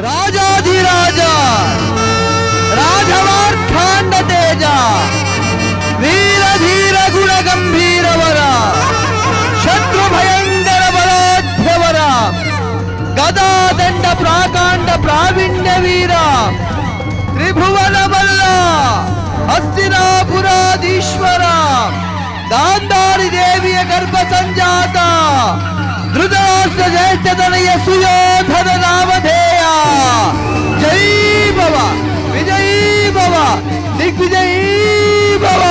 ರಾಜಾಧಿರಾಜ ರಾಘವಾರ್ಖಾಂಡ ತೇಜ ವೀರ ಧೀರ ಗುಣ ಗಂಭೀರವರ ಶತ್ರು ಭಯಂಕರ ಬಲಾಢ್ಯವರ ಗದಾದಂಡ ಪ್ರಾಕಾಂಡ ಪ್ರಾವೀಣ್ಯ ವೀರ ತ್ರಿಭುವನ ಬಲ್ಲ ಹಸ್ತಿನಾಪುರಾಧೀಶ್ವರ ಗಾಂಧಾರಿ ದೇವಿಯ ಗರ್ಭ ಸಂಜಾತ ಧೃತರಾಷ್ಟ್ರ ಜ್ಯೇಷ್ಠತನಯ ಸುಯೋಧನ ನಾಮಧೇಯ ಜೈ ಭವ ವಿಜಯೀ ಭವ ದಿಗ್ವಿಜಯೀ ಭವ.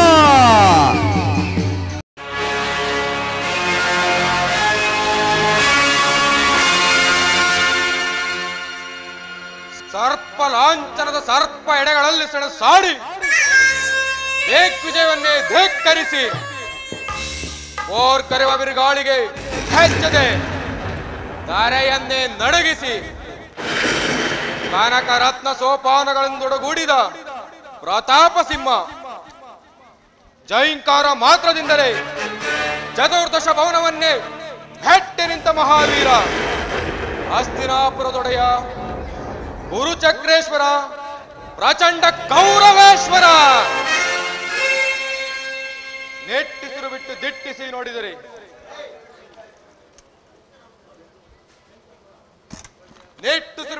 ಸರ್ಪ ಲಾಂಛನದ ಸರ್ಪ ಎಡೆಗಳಲ್ಲಿ ಸೆಣಸಾಡಿ ದಿಗ್ವಿಜಯವನ್ನೇ ಧಿಕ್ಕರಿಸಿ ಓರ್ಕರೆವ ಬಿರುಗಾಳಿಗೆ ಹೆಚ್ಚದೆ ಧಾರೆಯನ್ನೇ ನಡಗಿಸಿ ಕನಕ ರತ್ನ ಸೋಪಾನಗಳಿಂದೊಡಗೂಡಿದ ಪ್ರತಾಪ ಸಿಂಹ ಜೈಂಕಾರ ಮಾತ್ರದಿಂದಲೇ ಚತುರ್ದಶ ಭವನವನ್ನೇ ಹೆಟ್ಟೆ ನಿಂತ ಮಹಾವೀರ ಹಸ್ತಿನಾಪುರದೊಡೆಯ ಗುರುಚಕ್ರೇಶ್ವರ ಪ್ರಚಂಡ ಕೌರವೇಶ್ವರ ನೆಟ್ಟಿಸಿರು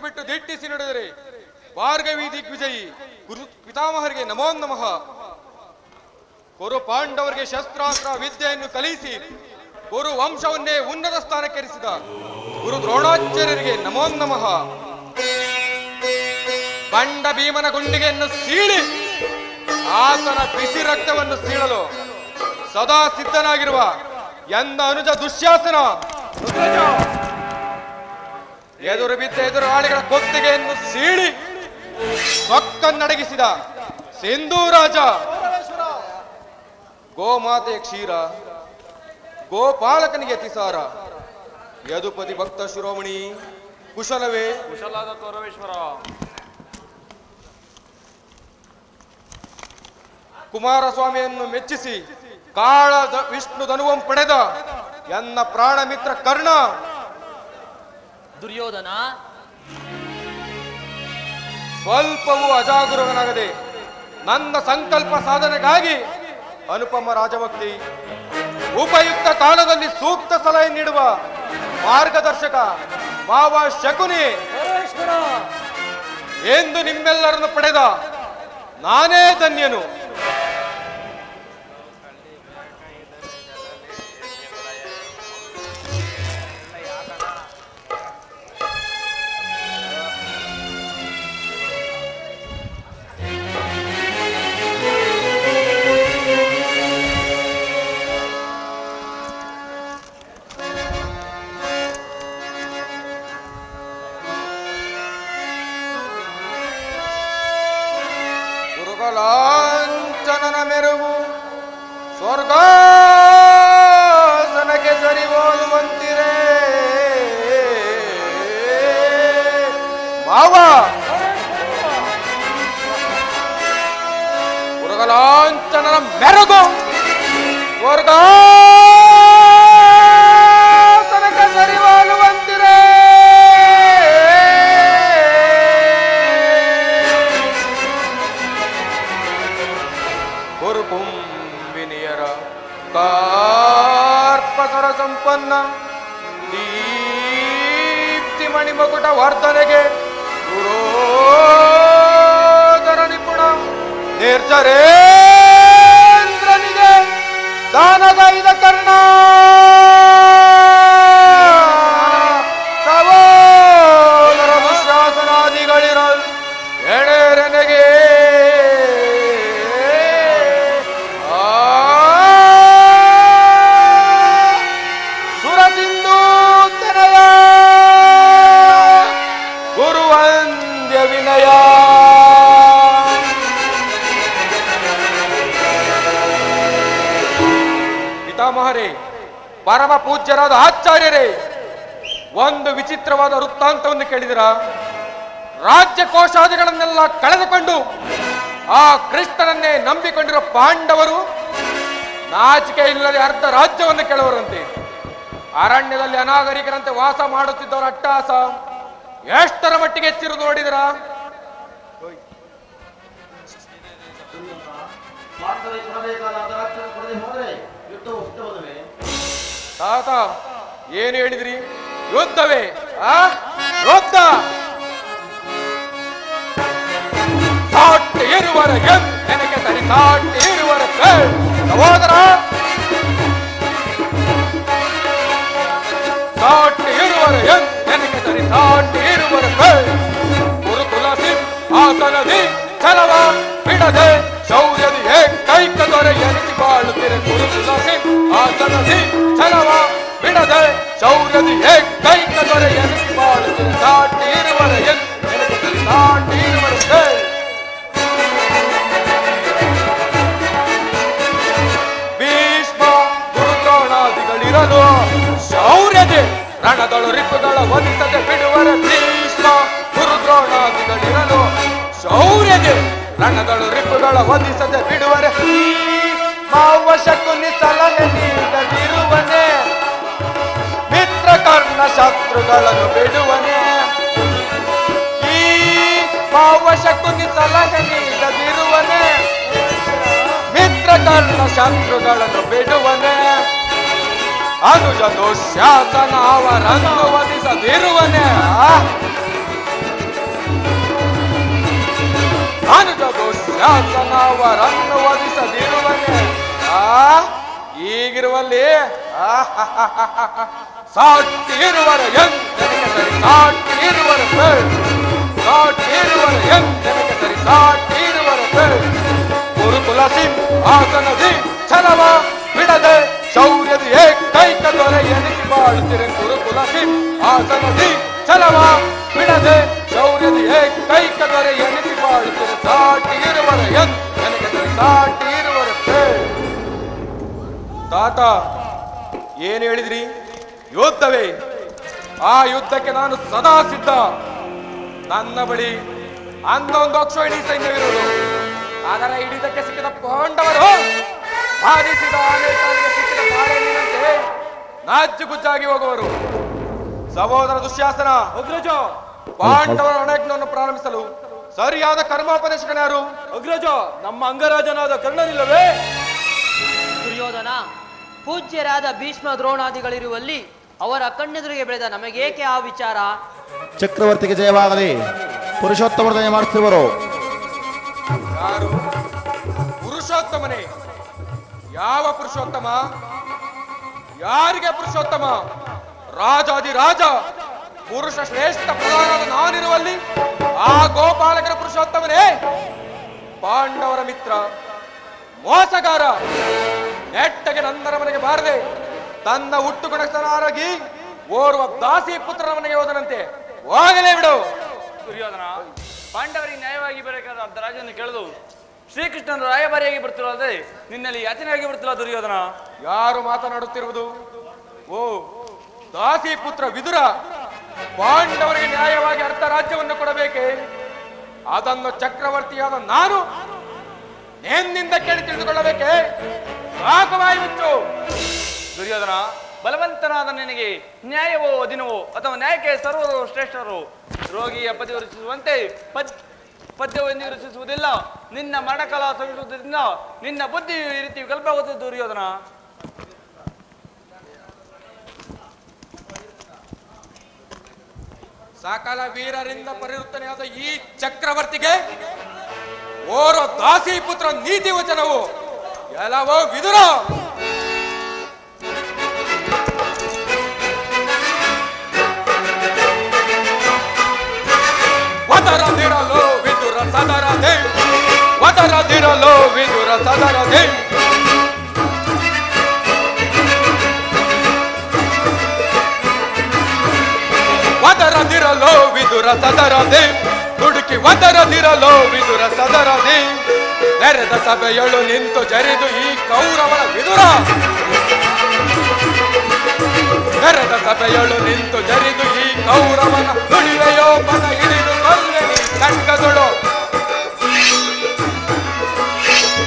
ಬಿಟ್ಟು ದಿಟ್ಟಿಸಿ ನೋಡಿದರೆ ಭಾರ್ಗವಿ ದಿಗ್ವಿಜಯಿ ಗುರು ಪಿತಾಮಹರಿಗೆ ನಮೋ ನಮಃ. ಕುರು ಪಾಂಡವರಿಗೆ ಶಸ್ತ್ರಾಸ್ತ್ರ ವಿದ್ಯೆಯನ್ನು ಕಲಿಸಿ ಕುರು ವಂಶವನ್ನೇ ಉನ್ನತ ಸ್ಥಾನಕ್ಕೇರಿಸಿದ ಗುರು ದ್ರೋಣಾಚಾರ್ಯರಿಗೆ ನಮೋ ನಮಃ. ಬಂಡ ಭೀಮನ ಗುಂಡಿಗೆಯನ್ನು ಸೀಳಿ ಆತನ ಬಿಸಿ ರಕ್ತವನ್ನು ಸೀಳಲು ಸದಾ ಸಿದ್ಧನಾಗಿರುವ ಎನ್ನ ಅನುಜ ದುಶ್ಯಾಸನ ಎದುರು ಬಿದ್ದ ಎದುರಾಳಿಗಳ ಕೊತ್ತಿಗೆಯನ್ನು ಸೀಳಿ ಸೊಕ್ಕನ್ನಡಗಿಸಿದ ಸಿಂಧೂರಾಜ ಗೋಮಾತೆಯ ಕ್ಷೀರ ಗೋಪಾಲಕನಿಗೆ ಅತಿಸಾರ ಯದುಪತಿ ಭಕ್ತ ಶಿರೋಮಣಿ ಕುಶಲವೇ? ಕುಶಲಾದ ಕೌರವೇಶ್ವರ. ಕುಮಾರಸ್ವಾಮಿಯನ್ನು ಮೆಚ್ಚಿಸಿ ಕಾಳ ವಿಷ್ಣು ಧನುವಂ ಪಡೆದ ಎನ್ನ ಪ್ರಾಣ ಮಿತ್ರ ಕರ್ಣ ದುರ್ಯೋಧನ ಸ್ವಲ್ಪವೂ ಅಜಾಗರೂಕನಾಗದೆ ನನ್ನ ಸಂಕಲ್ಪ ಸಾಧನೆಗಾಗಿ ಅನುಪಮ ರಾಜಭಕ್ತಿ ಉಪಯುಕ್ತ ಕಾಲದಲ್ಲಿ ಸೂಕ್ತ ಸಲಹೆ ನೀಡುವ ಮಾರ್ಗದರ್ಶಕ ಮಾವ ಶಕುನಿ ಎಂದು ನಿಮ್ಮೆಲ್ಲರನ್ನು ಪಡೆದ ನಾನೇ ಧನ್ಯನು. ಲಾಂಛನನ ಮೆರುಗು ಸ್ವರ್ಗಾಸನಕ್ಕೆ ಸರಿ ಹೋಲುವಂತಿರೇ ಮಾವ. ಮುರುಗಲಾಂಛನನ ಮೆರುಗು ಸ್ವರ್ಗಾಸನಕ್ಕೆ ಸರಿ ಹೋಲುವಂತಿರೇ ಕುಂಬಿನಿಯರ ಕಾರ್ಪಸರ ಸಂಪನ್ನ ದೀಪ್ತಿ ಮಣಿಮಕುಟ ವರ್ಧನೆಗೆ ಗುರೋದರ ನಿಪುಣ ನಿರ್ಜರೇಂದ್ರನಿಗೆ ದಾನಗೈದ ಕರ್ಣ ಸವೋದರ ದುಶ್ಯಾಸನಾದಿಗಳಿರಲ್ ಎಳೆರೆನೆಗೆ ಪಿತಾಮಹರೇ, ಪರಮ ಪೂಜ್ಯರಾದ ಆಚಾರ್ಯರೇ, ಒಂದು ವಿಚಿತ್ರವಾದ ವೃತ್ತಾಂತವನ್ನು ಕೇಳಿದಿರ? ರಾಜ್ಯ ಕೋಶಾದಿಗಳನ್ನೆಲ್ಲ ಕಳೆದುಕೊಂಡು ಆ ಕೃಷ್ಣನನ್ನೇ ನಂಬಿಕೊಂಡಿರುವ ಪಾಂಡವರು ನಾಚಿಕೆ ಇಲ್ಲದೆ ಅರ್ಧ ರಾಜ್ಯವನ್ನು ಕೇಳುವರಂತೆ. ಅರಣ್ಯದಲ್ಲಿ ಅನಾಗರಿಕರಂತೆ ವಾಸ ಮಾಡುತ್ತಿದ್ದವರ ಅಟ್ಟಹಾಸ ಎಷ್ಟರ ಮಟ್ಟಿಗೆ ಎಚ್ಚಿರು ನೋಡಿದ್ರ? ತಾತ ಏನು ಹೇಳಿದ್ರಿ? ಯುದ್ಧವೇ? ಯುದ್ಧ ಸಾಟಿ ಇರುವರೆಗೆ ನನಗೆ ಸರಿ, ಸಾಟಿ ಇರುವರೆಗೆ ಸಹೋದರ, ಸಾಟಿ ಇರುವರೆಗೆ ನನಗೆ ಸರಿ, ಸಾಟಿ ಇರುವರೆಗೆ ಗುರುಕುಲ ಸಿಂಹಾಸನದಿ ಛಲವ ಬಿಡದೆ ಶೌರ್ಯದಿ ಏಕೈಕ ದೊರೆ ಎನಿಸಿ ಬಾಳುತ್ತಿರೆ. ಗುರುಕುಲ ಸಿಂಹಾಸನದಿ ಛಲವ ಬಿಡದೆ ಶೌರ್ಯದಿ ಏಕೈಕ ದೊರೆ ಎನಿಸಿ ಬಾಳುತ್ತಿರೆ. ಸಾಟಿ ಇರುವರೆಗೆ ನನಗೆ ಸರಿ, ಸಾಟಿ ಇರುವರೆಗೆ ಭೀಷ್ಮ ಗುರುದ್ರೋಣಾದಿಗಳಿರಲು ಶೌರ್ಯದೆ ರಣದಳು ರಿಪುಗಳ ವಧಿಸದೆ ಬಿಡುವರೆ. ಭೀಷ್ಮ ಗುರುದ್ರೋಣಾದಿಗಳಿರಲು ಶೌರ್ಯದೆ ರಣದಳು ರಿಪುಗಳ ವಧಿಸದೆ ಬಿಡುವರೆ. ಮಾವಶಕುನಿ ಸಲಹೆ ನೀಡದಿರುವನೆ, ಮಿತ್ರ ಕರ್ಣ ಶತ್ರುಗಳನ್ನು ಬಿಡುವನೆ. ಈ ಮಾವಶಕುನಿ ಸಲಹೆ ನೀಡದಿರುವನೆ, ಮಿತ್ರ ಕರ್ಣ ಶತ್ರುಗಳನ್ನು ಬಿಡುವನೆ. ಅನುಜ ದುಶ್ಯಾಸನ ಅವರನ್ನು ವಧಿಸದಿರುವನೆ. ಅನುಜ ದುಶ್ಯಾಸನ ಅವರನ್ನು ವಧಿಸದಿರುವನೆ. ಈಗಿರುವಲ್ಲಿ ಸಾಟಿ ಇರುವರ ಎಂದನಿಗೆ ಸರಿ, ಸಾಟಿ ಇರುವರ ಸಾಟಿ ಇರುವರ ಎಂದನಿಗೆ ಸರಿ, ಸಾಟಿ ಇರುವರ ಗುರುಕುಲ ಸಿಂಹಾಸನದಿ ಛಲವ ಬಿಡದೆ ಶೌರ್ಯದಿ ಏಕೈಕ ದೊರೆ ಎನಿಸಿ ಬಾಳುತ್ತಿರೆ. ಗುರುಕುಲ ಸಿಂಹಾಸನದಿ ಛಲವ ಬಿಡದೆ ಶೌರ್ಯದಿ ಏಕೈಕ ದೊರೆ ಎನಿಸಿ ಬಾಳುತ್ತಿರೆ. ಸಾಟಿ ಇರುವರ ನನಗೆ ಸರಿ, ಸಾಟಿ ಇರುವರ. ತಾತ ಏನು ಹೇಳಿದ್ರಿ? ಯುದ್ಧವೇ? ಆ ಯುದ್ಧಕ್ಕೆ ನಾನು ಸದಾ ಸಿದ್ಧ. ನನ್ನ ಬಳಿ ಅನ್ನೊಂದು ಅಕ್ಷೋಹಿಣಿ ಸೈನ್ಯವಿರುವುದು. ಅದರ ಹಿಡಿತಕ್ಕೆ ಸಿಕ್ಕಿದ ಪಾಂಡವರು ಬಾಧಿಸಿದ ಆನೇಕರಿಗೆ ಸಿಕ್ಕಿದ ಕಾಳೆಣ್ಣಿನಂತೆ ನಾಜ್ಜುಗುಜ್ಜಾಗಿ ಹೋಗುವರು. ಸಹೋದರ ದುಶ್ಯಾಸನ, ಅಗ್ರಜ, ಪಾಂಡವರ ರಣಯಜ್ಞವನ್ನು ಪ್ರಾರಂಭಿಸಲು ಸರಿಯಾದ ಕರ್ಮೋಪದೇಶಕನ ಯಾರು? ಅಗ್ರಜ, ನಮ್ಮ ಅಂಗರಾಜನಾದ ಕರ್ಣನಿಲ್ಲವೇ? ದುರ್ಯೋಧನ, ಪೂಜ್ಯರಾದ ಭೀಷ್ಮ ದ್ರೋಣಾದಿಗಳಿರುವಲ್ಲಿ ಅವರ ಕಣ್ಣೆದುರಿಗೆ ಬೆಳೆದ ನಮಗೇಕೆ ಆ ವಿಚಾರ? ಚಕ್ರವರ್ತಿಗೆ ಜಯವಾಗಲಿ. ಪುರುಷೋತ್ತಮರ್ದನೆ ಮಾಡುತ್ತಿರುವರು ಯಾರು? ಪುರುಷೋತ್ತಮನೇ? ಯಾವ ಪುರುಷೋತ್ತಮ? ಯಾರಿಗೆ ಪುರುಷೋತ್ತಮ? ರಾಜಾದಿ ರಾಜ, ಪುರುಷ ಶ್ರೇಷ್ಠ ಪ್ರಧಾನದ ನಾನಿರುವಲ್ಲಿ ಆ ಗೋಪಾಲಕರ ಪುರುಷೋತ್ತಮನೇ? ಪಾಂಡವರ ಮಿತ್ರ, ಮೋಸಗಾರ, ನೆಟ್ಟಗೆ ನಂದರ ಮನೆಗೆ ಬಾರದೆ ತನ್ನ ಹುಟ್ಟು ಗುಣಸ್ಥನಾರಾಗಿ ಓರ್ವ ದಾಸಿ ಪುತ್ರನ ಮನೆಗೆ ಹೋದನಂತೆ. ಹೋಗಲೇ ಬಿಡು. ದುರ್ಯೋಧನ, ಪಾಂಡವರಿಗೆ ನ್ಯಾಯವಾಗಿ ಬರಬೇಕಾದ ಅಂತ ರಾಜನ್ನು ಕೇಳಿದು ಶ್ರೀಕೃಷ್ಣನ ರಾಯಭಾರಿಯಾಗಿ ಬರ್ತಿರೋದೇ ನಿನ್ನಲ್ಲಿ ಯಾಚನೆಯಾಗಿ ಬರ್ತಿಲ್ಲ ದುರ್ಯೋಧನ. ಯಾರು ಮಾತನಾಡುತ್ತಿರುವುದು? ಓ ದಾಸಿ ಪುತ್ರ ವಿದುರ, ಪಾಂಡವರಿಗೆ ನ್ಯಾಯವಾಗಿ ಅರ್ಧ ರಾಜ್ಯವನ್ನು ಕೊಡಬೇಕೆ? ಅದನ್ನು ಚಕ್ರವರ್ತಿಯಾದ ನಾನು ನಿನ್ನಿಂದ ಕೇಳಿ ತಿಳಿದುಕೊಳ್ಳಬೇಕೆ? ಸಾಕುವಾಯಿ ಮುಚ್ಚು. ದುರ್ಯೋಧನ, ಬಲವಂತನಾದ ನಿನಗೆ ನ್ಯಾಯವೋ ಅಧೀನವೋ ಅಥವಾ ನ್ಯಾಯಕ್ಕೆ ಸರ್ವರು ಶ್ರೇಷ್ಠರು. ರೋಗಿಯ ಪದ್ಯವಿರಿಸುವಂತೆ ಪದ್ಯವನ್ನು ವಿರಚಿಸುವುದಿಲ್ಲ. ನಿನ್ನ ಮರಣಕಾಲ ಸವಿಸುವುದರಿಂದ ನಿನ್ನ ಬುದ್ಧಿ ಈ ರೀತಿ ವಿಕಲ್ಪವಾಗುತ್ತದೆ ದುರ್ಯೋಧನ. ಸಕಲ ವೀರರಿಂದ ಪರಿವರ್ತನೆಯಾದ ಈ ಚಕ್ರವರ್ತಿಗೆ ಓರ್ವ ದಾಸಿ ಪುತ್ರ ನೀತಿ ವಚನವು ಎಲ್ಲವೋ ವಿದುರ. ವದರದಿರಲು ವಿದುರ ಸದರದೆ, ವದರದಿರಲು ವಿದುರ ಸದರದೆ. ವದರದಿರಲು ವಿದುರ ಸದರದೆ, ದುಡುಕಿ ವದರದಿರಲು ವಿದುರ ಸದರದೆ. ನೆರೆದ ಸಭೆಯಳು ನಿಂತು ಜರಿದು ಈ ಕೌರವನ ವಿದುರ. ನೆರೆದ ಸಭೆಯಳು ನಿಂತು ಜರಿದು ಈ ಕೌರವನ ನುಡಿವೆಯೋಪನ ಹಿಡಿದು ಕೊಲ್ಲೆನಿ ಖಡ್ಗದೊಳು.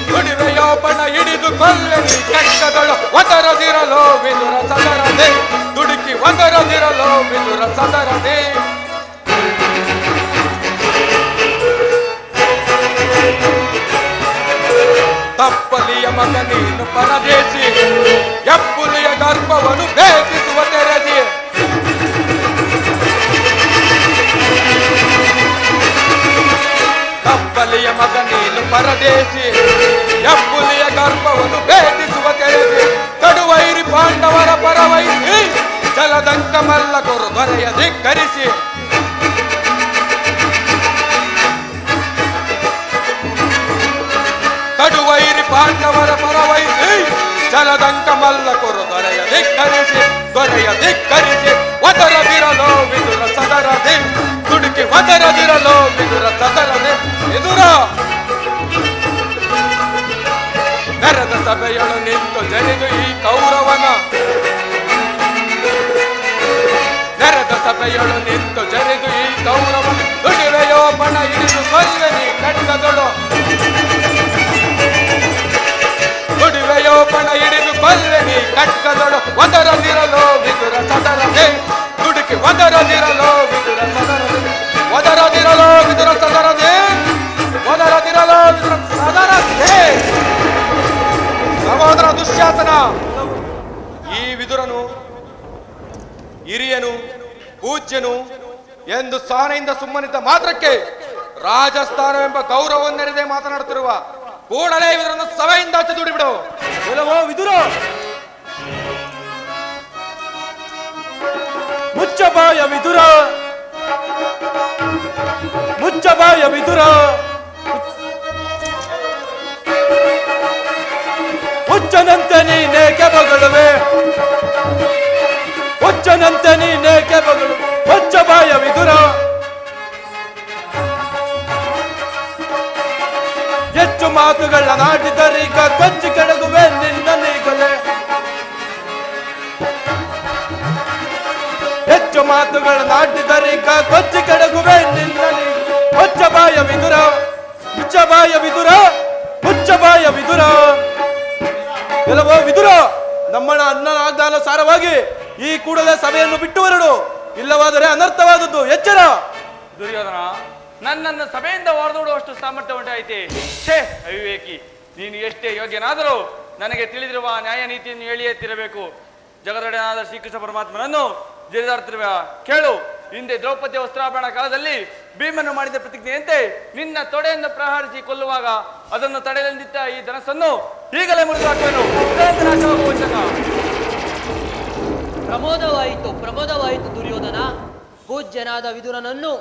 ನುಡಿವೆಯೋಪನ ಹಿಡಿದು ಕೊಲ್ಲೆನಿ ಖಡ್ಗದೊಳು. ವದರದಿರಲು ವಿದುರ ಸದರದೆ, ದುಡುಕಿ ವದರದಿರಲು ವಿದುರ ಸದರದೆ. ಮಗ ನೀನು ಪರದೇಶಿ, ಎಪ್ಪುಲಿಯ ಗರ್ಭವನ್ನು ಭೇದಿಸುವ ತೆರೆದಿ. ಕಪ್ಪಲಿಯ ಮಗ ನೀನು ಪರದೇಶಿ, ಎಪ್ಪುಲಿಯ ಗರ್ಭವನ್ನು ಭೇದಿಸುವ ತೆರೆದಿ. ಕಡುವೈರಿ ಪಾಂಡವರ ಪರವೈಸಿ, ಜಲದಂಕ ಮಲ್ಲ ಕೊರು ದೊರೆಯ ಧಿಕ್ಕರಿಸಿ. ಕಡುವೈರಿ ಪಾಂಡವರ ಪರವೈಸಿ, ಜಲದಂಕ ಮಲ್ಲ ಕೊರು ದೊರೆಯ ಧಿಕ್ಕರಿಸಿ. ದೊರೆಯ ಧಿಕ್ಕರಿಸಿ ಒದರದಿರಲೋ ವಿದುರ ಸದರದೆ, ದುಡುಕಿ ಒದರದಿರಲೋ ವಿದುರ ಸದರದೆ. ಎದುರ ನೆರೆದ ಸಭೆಯಳು ನಿಂತು ಜರಿದು ಈ ಕೌರವನ, ನೆರೆದ ಸಭೆಯಳು ನಿಂತು ಜರಿದು ಈ ಕೌರವನ. ದುಡಿವೆಯೋ ಪಣ ಹಿಡಿದು ಕೊಲ್ವೆ ನೀ ಕಟ್ಟದೊಳು, ದುಡಿವೆಯೋ ಪಣ ಹಿಡಿದು ಕೊಲ್ವೆ ನೀ ಕಟ್ಟದೊಳು. ಒದರದಿರಲೋ ವಿದುರ ಸದರದೆ, ದುಡುಕಿ ಒದರದಿರಲೋ ವಿದುರ ಸದರದೆ. ಒದರದಿರಲೋ ವಿದುರ ಸದರದೆ, ಒದರದಿರಲೋ ವಿದುರ ಸದರದೆ. ಸಹೋದರ ದುಶ್ಯಾಸನ, ಈ ವಿದುರನು ಹಿರಿಯನು ಪೂಜ್ಯನು ಎಂದು ಸಾನೆಯಿಂದ ಸುಮ್ಮನಿದ್ದ ಮಾತ್ರಕ್ಕೆ ರಾಜಸ್ಥಾನವೆಂಬ ಗೌರವವನ್ನೆರೆದೇ ಮಾತನಾಡುತ್ತಿರುವ ಕೂಡಲೇ ವಿದುರನ್ನು ಸಭೆಯಿಂದ ಆಚೆ ದೂಡಿಬಿಡು. ವಿದುರ ಮುಚ್ಚಬಾಯ ವಿದುರ, ಮುಚ್ಚಬಾಯ ವಿದುರ. ಹುಚ್ಚನಂತೆ ನೀನೇಕೆ ಬಗಳುವೆ, ಹುಚ್ಚನಂತೆ ನೀನೇಕೆ ಬಗಳು. ಮುಚ್ಚಬಾಯ ವಿದುರ, ಹೆಚ್ಚು ಮಾತುಗಳ ನಾಟಿದರೀಗ ಕೊಚ್ಚಿ ಕೆಡಗುವೆ ನಿನ್ನ ನೀಗಲೇ. ಹೆಚ್ಚು ಮಾತುಗಳ ನಾಟಿದರೀಗ ಕೊಚ್ಚಿ ಕೆಡಗುವೆ ನಿನ್ನ ನೀಗಲೇ. ಮುಚ್ಚಬಾಯ ವಿದುರ, ಮುಚ್ಚಬಾಯ ವಿದುರ, ಮುಚ್ಚಬಾಯ ವಿದುರ. ಎಲ್ಲವೋ ವಿದುರ, ನಮ್ಮನ ಅನ್ನದಾನುಸಾರವಾಗಿ ಈ ಕೂಡಲೇ ಸಭೆಯನ್ನು ಬಿಟ್ಟು ಹೊರಡು, ಇಲ್ಲವಾದರೆ ಅನರ್ಥವಾದದ್ದು. ಎಚ್ಚರ. ದುರ್ಯೋಧನ, ನನ್ನನ್ನು ಸಭೆಯಿಂದ ಹೊರದೂಡುವಷ್ಟು ಸಾಮರ್ಥ್ಯ ಉಂಟಾಯಿತೆ. ಛೇ ಅವಿವೇಕಿ, ನೀನು ಎಷ್ಟೇ ಯೋಗ್ಯನಾದರೂ ನನಗೆ ತಿಳಿದಿರುವ ನ್ಯಾಯ ನೀತಿಯನ್ನು ಹೇಳಿಯೇ ತಿರಬೇಕು. ಜಗದೊಡೆಯನಾದ ಶ್ರೀಕೃಷ್ಣ ಪರಮಾತ್ಮನನ್ನು ಜರಿದಾಡ್ತಿರುವ ಕೇಳು. ಹಿಂದೆ ದ್ರೌಪದಿಯ ವಸ್ತ್ರಾಭರಣ ಕಾಲದಲ್ಲಿ ಭೀಮನು ಮಾಡಿದ ಪ್ರತಿಜ್ಞೆಯಂತೆ ನಿನ್ನ ತೊಡೆಯನ್ನು ಪ್ರಹಾರಿಸಿ ಕೊಲ್ಲುವಾಗ ಅದನ್ನು ತಡೆಯಲೆಂದಿದ್ದ ಈ ಧನಸ್ಸನ್ನು ಈಗಲೇ ಮುರಿದು ಹಾಕುವೆನು. ಪ್ರಮೋದವಾಯಿತು, ಪ್ರಮೋದವಾಯಿತು ದುರ್ಯೋಧನ. ಪೂಜ್ಯನಾದ ವಿದುರನನ್ನು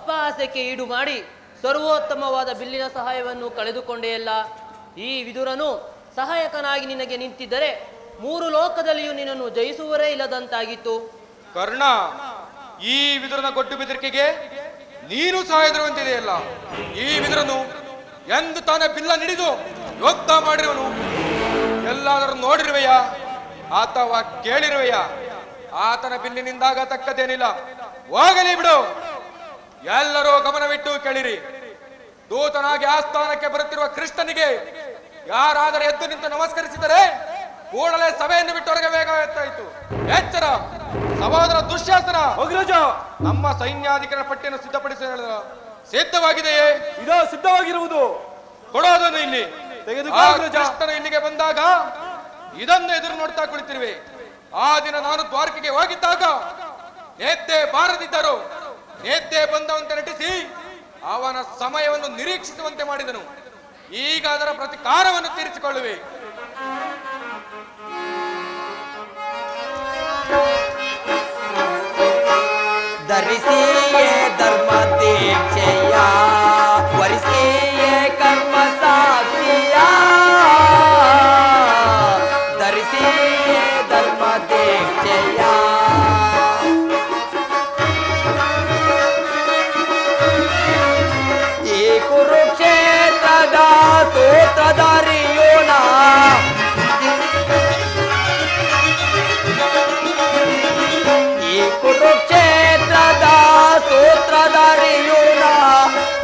ಅಪಹಾಸ್ಯಕ್ಕೆ ಈಡು ಮಾಡಿ ಸರ್ವೋತ್ತಮವಾದ ಬಿಲ್ಲಿನ ಸಹಾಯವನ್ನು ಕಳೆದುಕೊಂಡೆಯಲ್ಲ. ಈ ವಿದುರನು ಸಹಾಯಕನಾಗಿ ನಿನಗೆ ನಿಂತಿದ್ದರೆ 3 ಲೋಕದಲ್ಲಿಯೂ ನಿನ್ನನ್ನು ಜಯಿಸುವರೇ ಇಲ್ಲದಂತಾಗಿತ್ತು. ಕರ್ಣ, ಈ ವಿದುರನ ಕೊಟ್ಟು ಬೆದರಿಕೆಗೆ ನೀನು ಸಹಾಯದಿರುವಂತಿದೆಯಲ್ಲ. ಈ ವಿದುರನು ಎಂದು ತಾನೇ ಬಿಲ್ಲ ನಿಡಿದು ಯೋಗ್ಯ ಮಾಡಿರುವನು. ಎಲ್ಲಾದರೂ ನೋಡಿರುವೆಯಾ ಅಥವಾ ಕೇಳಿರುವೆಯಾ? ಆತನ ಬಿಲ್ಲಿನಿಂದಾಗ ತಕ್ಕದೇನಿಲ್ಲ. ಹೋಗಲಿ ಬಿಡು. ಎಲ್ಲರೂ ಗಮನವಿಟ್ಟು ಕೇಳಿರಿ. ದೂತನಾಗಿ ಆಸ್ಥಾನಕ್ಕೆ ಬರುತ್ತಿರುವ ಕೃಷ್ಣನಿಗೆ ಯಾರಾದರೂ ಎದ್ದು ನಿಂತು ನಮಸ್ಕರಿಸಿದರೆ ಕೂಡಲೇ ಸಭೆಯನ್ನು ಬಿಟ್ಟು ಹೊರಗೆ ಬೇಕಾಯಿತು. ಎಚ್ಚರ. ಸಹೋದರ ದುಶ್ಯಾಸನ, ನಮ್ಮ ಸೈನ್ಯಾಧಿಕಾರ ಪಟ್ಟಿಯನ್ನು ಸಿದ್ಧಪಡಿಸಿ ಸಿದ್ಧವಾಗಿದೆಯೇ? ಇದೋ ಸಿದ್ಧವಾಗಿರುವುದು. ಕೊಡೋದನ್ನು ಇಲ್ಲಿ ಕೃಷ್ಣನು ಇಲ್ಲಿಗೆ ಬಂದಾಗ ಇದನ್ನು ಎದುರು ನೋಡ್ತಾ ಕುಳಿತಿರುವೆ. ಆ ದಿನ ನಾನು ದ್ವಾರಕೆಗೆ ಹೋಗಿದ್ದಾಗ ನೇತೆ ಬಾರದಿದ್ದರು. ನೇತೆ ಬಂದವಂತೆ ನಟಿಸಿ ಅವನ ಸಮಯವನ್ನು ನಿರೀಕ್ಷಿಸುವಂತೆ ಮಾಡಿದನು. ಈಗ ಅದರ ಪ್ರತಿಕಾರವನ್ನು ತೀರಿಸಿಕೊಳ್ಳುವೆ. ಧರಿಸಿಯೇ ಧರ್ಮ ದೀಕ್ಷೆಯ ವರಿಸಿಯೇ ಕರ್ಮ ಸಾಕ್ಷಿಯ ಧರಿಸಿಯೇ ಧರ್ಮ ದೀಕ್ಷೆಯ ಈ ಕುರುಕ್ಷೇತ್ರದ ಸೂತ್ರಧಾರಿಯೋಣ ಕುರುಕ್ಷೇತ್ರದ ಸೂತ್ರಧಾರಿಯೂನ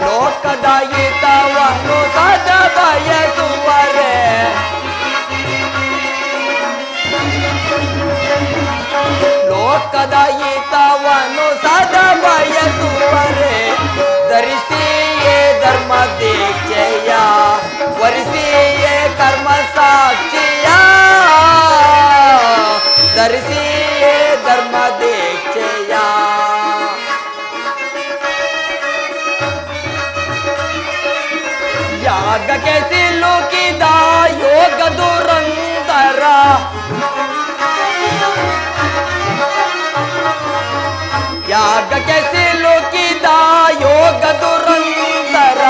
ಲೋಕದ ಹಿತವನ್ನು ಸದ ಬಯಸುವರೆ ಲೋಕದ ಹಿತವನ್ನು ಸದ ಬಯಸುವರೆ ಧರಿಸಿಯೇ ಧರ್ಮ ದೀಕ್ಷೆಯ ವರಿಸಿಯೇ ಕರ್ಮ ಯಾಗಕ್ಕೆ ಸಿಲುಕಿದ ಯೋಗ ದುರಂತರ ಯಾಗಕ್ಕೆ ಸಿಲುಕಿದ ಯೋಗ ದುರಂತರ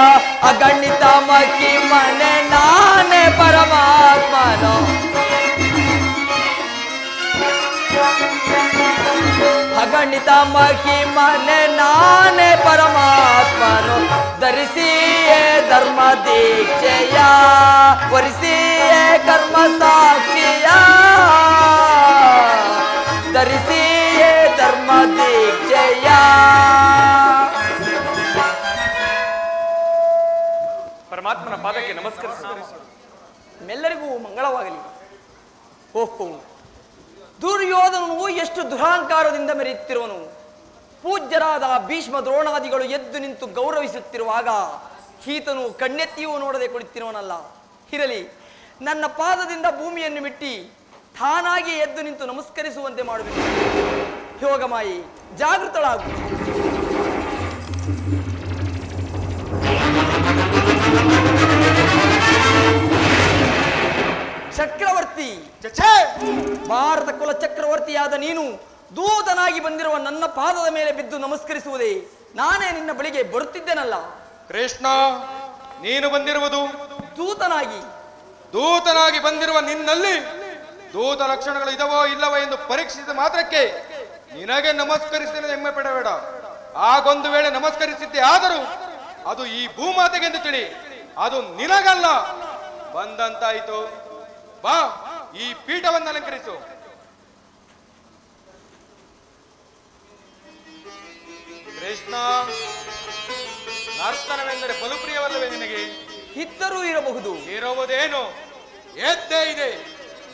ಅಗಣಿತ ಮಹಿಮನೆ ನಾನೇ ಪರಮಾತ್ಮನೋ ಅಗಣಿತ ಮಹಿಮನೆ ನಾನೇ ಪರಮಾತ್ಮನು ಧರಿಸಿಯೇ ಧರ್ಮ ದೀಕ್ಷೆಯ ವರಿಸಿಯೇ ಕರ್ಮ ಸಾಕ್ಷಿಯ ಧರಿಸಿಯೇ ಧರ್ಮ ದೀಕ್ಷೆಯ. ಪರಮಾತ್ಮನ ಪಾದಕ್ಕೆ ನಮಸ್ಕರಿಸಿ ಎಲ್ಲರಿಗೂ ಮಂಗಳವಾಗಲಿ. ಓಹೋ, ದುರ್ಯೋಧನನು ಎಷ್ಟು ದುರಹಂಕಾರದಿಂದ ಮೆರೆಯುತ್ತಿರುವನು. ಪೂಜ್ಯರಾದ ಭೀಷ್ಮ ದ್ರೋಣಾದಿಗಳು ಎದ್ದು ನಿಂತು ಗೌರವಿಸುತ್ತಿರುವಾಗ ಈತನು ಕಣ್ಣೆತ್ತಿಯೂ ನೋಡದೆ ಕುಳಿತಿರುವನಲ್ಲ. ಇರಲಿ, ನನ್ನ ಪಾದದಿಂದ ಭೂಮಿಯನ್ನು ಬಿಟ್ಟಿ ತಾನಾಗಿ ಎದ್ದು ನಿಂತು ನಮಸ್ಕರಿಸುವಂತೆ ಮಾಡಬೇಕು. ಯೋಗಮಾಯಿ, ಜಾಗೃತಳಾಗು. ಚಕ್ರವರ್ತಿ, ಭಾರತ ಕುಲ ಚಕ್ರವರ್ತಿಯಾದ ನೀನು ದೂತನಾಗಿ ಬಂದಿರುವ ನನ್ನ ಪಾದದ ಮೇಲೆ ಬಿದ್ದು ನಮಸ್ಕರಿಸುವುದೇ? ನಾನೇ ನಿನ್ನ ಬಳಿಗೆ ಬರುತ್ತಿದ್ದೇನಲ್ಲ. ಕೃಷ್ಣ, ನೀನು ಬಂದಿರುವುದು ದೂತನಾಗಿ ಬಂದಿರುವ ನಿನ್ನಲ್ಲಿ ದೂತ ಲಕ್ಷಣಗಳು ಇದವೋ ಇಲ್ಲವೋ ಎಂದು ಪರೀಕ್ಷಿಸಿದ ಮಾತ್ರಕ್ಕೆ ನಿನಗೆ ನಮಸ್ಕರಿಸಿದ ಹೆಮ್ಮೆ ಪಡಬೇಡ. ಆಗೊಂದು ವೇಳೆ ನಮಸ್ಕರಿಸಿದ್ದೆ ಆದರೂ ಅದು ಈ ಭೂಮಾತೆಗೆಂದು ತಿಳಿ, ಅದು ನಿನಗಲ್ಲ. ಬಂದಂತಾಯಿತು, ಬಾ ಈ ಪೀಠವನ್ನು ಅಲಂಕರಿಸು. ಕೃಷ್ಣ, ನರ್ತನವೆಂದರೆ ಬಲುಪ್ರಿಯವಲ್ಲವೇ ನಿನಗೆ? ಇದ್ದರೂ ಇರಬಹುದು. ಇರುವುದೇನು? ಎದ್ದೇ ಇದೆ.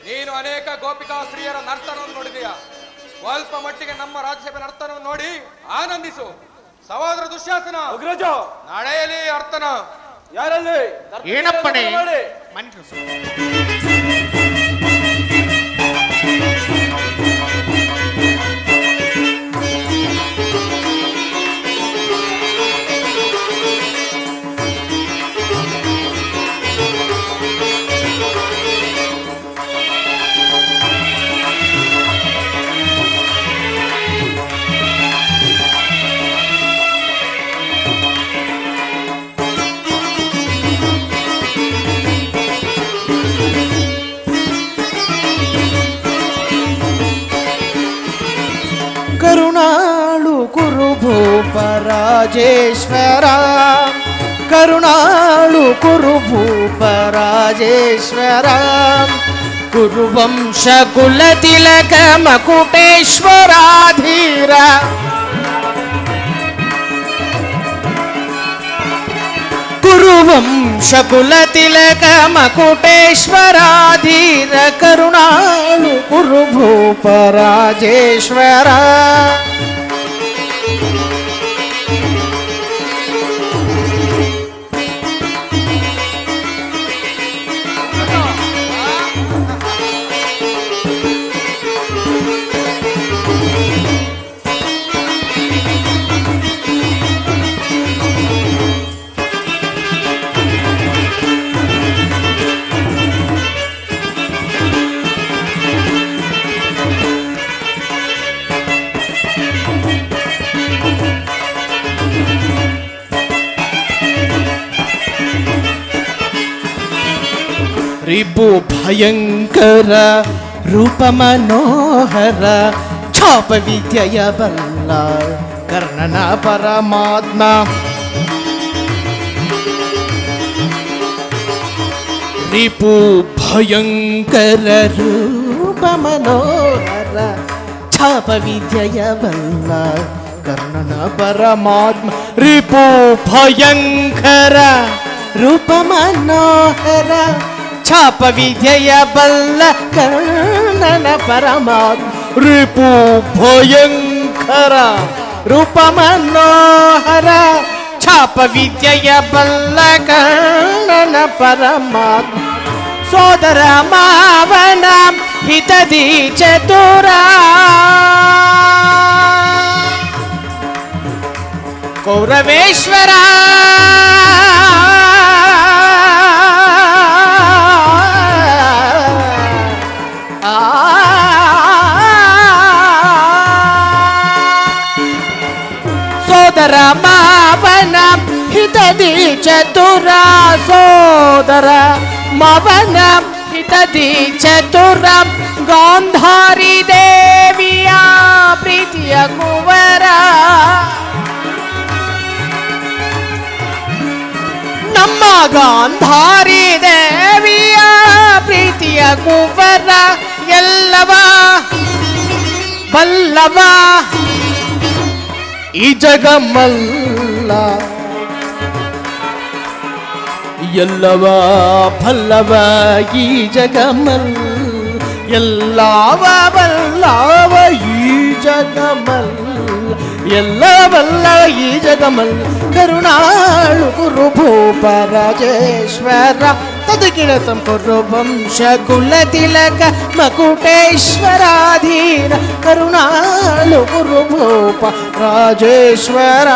ನೀನು ಅನೇಕ ಗೋಪಿಕಾ ಸ್ತ್ರೀಯರ ನರ್ತನವನ್ನು ನೋಡಿದೆಯಾ? ಸ್ವಲ್ಪ ಮಟ್ಟಿಗೆ ನಮ್ಮ ರಾಜ್ಯಸಭೆ ನರ್ತನವನ್ನು ನೋಡಿ ಆನಂದಿಸು. ಸಹೋದರ ದುಶ್ಯಾಸನ, ನಡೆಯಲಿ ಅರ್ತನ. ಯಾರಲ್ಲಿ ಏನಪ್ಪಣೆ? ಕರುಣಾಳು ಕುರುಭೂಪರಾಜೇಶ್ವರ, ಕರುಣಾಳು ಕುರುಭೂಪರಾಜೇಶ್ವರ, ಕುರುವಂಶ ಕುಲತಿಲಕ ಮಕುಟೇಶ್ವರಾಧೀರ, ಕುರುವಂಶ ಕುಲತಿಲಕ ಮಕುಟೇಶ್ವರಾಧೀರ, ಕರುಣಾಳು ಕುರುಭೂಪರಾಜೇಶ್ವರ. ರಿಪು ಭಯಂಕರ ರೂಪ ಮನೋಹರ, ಛಾಪ ವಿದ್ಯೆಯ ಬಲ್ಲ ಕರ್ಣನ ಪರಮಾತ್ಮ, ರಿಪು ಭಯಂಕರ ರೂಪ ಮನೋಹರ, ಛಾಪ ವಿದ್ಯೆಯ ಬಲ್ಲ ಕರ್ಣನ ಪರಮಾತ್ಮ, ರಿಪು ಭಯಂಕರ ರೂಪ ಮನೋಹರ, ಛಾಪ ವಿದ್ಯೆಯ ಬಲ್ಲ ಕರ್ಣನ ಪರಮಾತ್ಮ, ರಿಪು ಭಯಂಕರ ರೂಪ ಮನೋಹರ, ಛಾಪ ವಿದ್ಯೆಯ ಬಲ್ಲ ಕರ್ಣನ ಪರಮಾತ್ಮ, ಸೋದರ ಮಾವನ ಹಿತದಿ ಚತುರ, ಕೌರವೇಶ್ವರ ಸೋದರ ಮಾವನ ಹಿತದಿ ಚತುರ ಸೋದರ ಮಾವನ ಹಿತದಿ ಚತುರ ಗಾಂಧಾರಿ ದೇವಿಯ ಪ್ರೀತಿಯ ಕುವರ ನಮ್ಮ ಗಾಂಧಾರಿ ದೇವಿಯ ಪ್ರೀತಿಯ ಕುವರ ಎಲ್ಲವ ಬಲ್ಲವ ಈ ಜಗಮಲ್ಲ ಎಲ್ಲವ ಬಲ್ಲವ ಈ ಜಗಮಲ್ಲ ಎಲ್ಲವ ಬಲ್ಲವ ಈ ಜಗಮಲ್ಲ ಎಲ್ಲವಲ್ಲ ಈ ಜಗಮಲ್ ಕರುಣಾಳು ಗುರು ಭೂಪ ರಾಜೇಶ್ವರ ತದಗಿರತಂ ಕುರು ವಂಶ ಕುಲ ತಿಲಕ ಮಕುಟೇಶ್ವರಾಧೀನ ಕರುಣಾಳು ಗುರು ಭೂಪ ರಾಜೇಶ್ವರ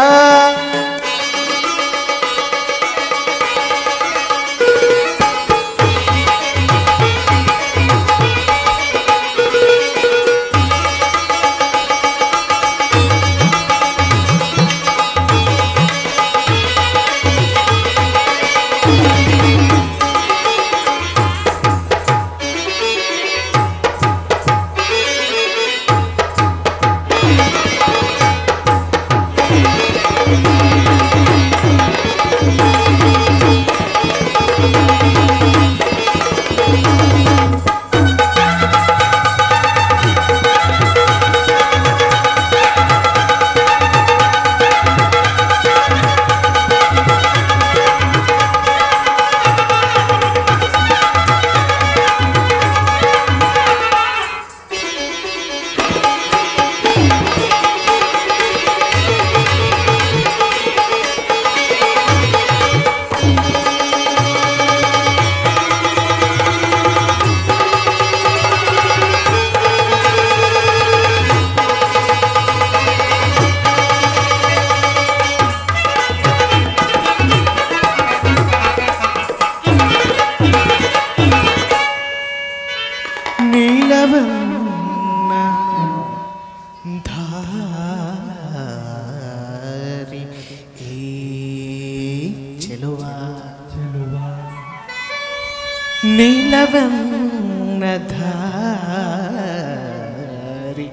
ನೀಲವನ್ನಧಾರಿ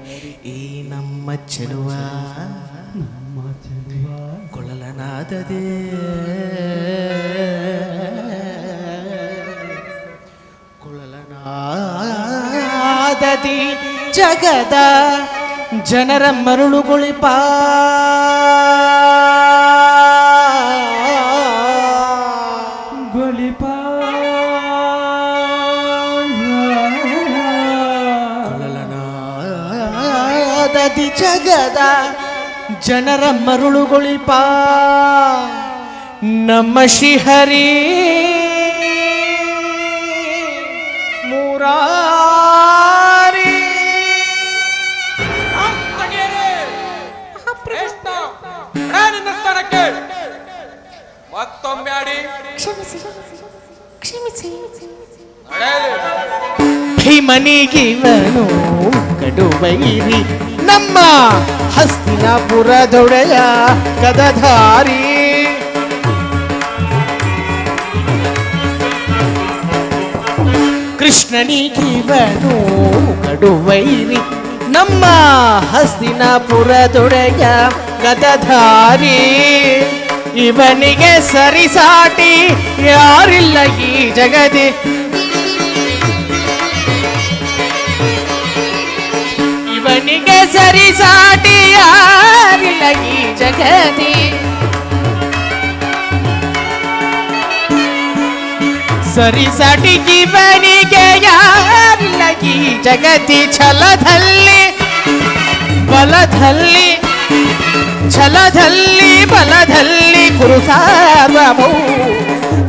ಈ ನಮ್ಮ ಚೆಲುವ ಕೊಳಲನಾದದೆ ಕೊಳಲನಾದದಿ ಜಗದ ಜನರ ಮರುಳುಗೊಳಿಪ ಜಗದ ಜನರ ಮರುಳುಗೊಳಿಪ ನಮ್ಮ ಶ್ರೀಹರಿ ಮುರಾರಿ ನಿನ್ನ ಸ್ಥಾನಕ್ಕೆ ಮತ್ತೊಮ್ಮೆ ಆಡಿ ಭೀಮನಿಗಿವನು ಕಡುವೈರಿ ನಮ್ಮ ಹಸ್ತಿನಾಪುರದೊಡೆಯ ಗದಧಾರಿ ಕೃಷ್ಣನಿಗಿವನು ಕಡುವೈರಿ ನಮ್ಮ ಹಸ್ತಿನಾಪುರದೊಡೆಯ ಗದಧಾರಿ ಇವನಿಗೆ ಸರಿಸಾಟಿ ಯಾರಿಲ್ಲ ಈ ಜಗದಿ ಇವನಿಗೆ ಸರಿಸಾಟಿ ಯಾರಿಲ್ಲ ಈ ಜಗದಿ ಸರಿಸಾಟಿ ಇವನಿಗೆ ಯಾರಿಲ್ಲ ಈ ಜಗತಿ ಛಲದಲ್ಲಿ ಬಲದಲ್ಲಿ ಛಲದಲ್ಲಿ ಬಲದಲ್ಲಿ ಕುರುಸಾರ್ವಭೌ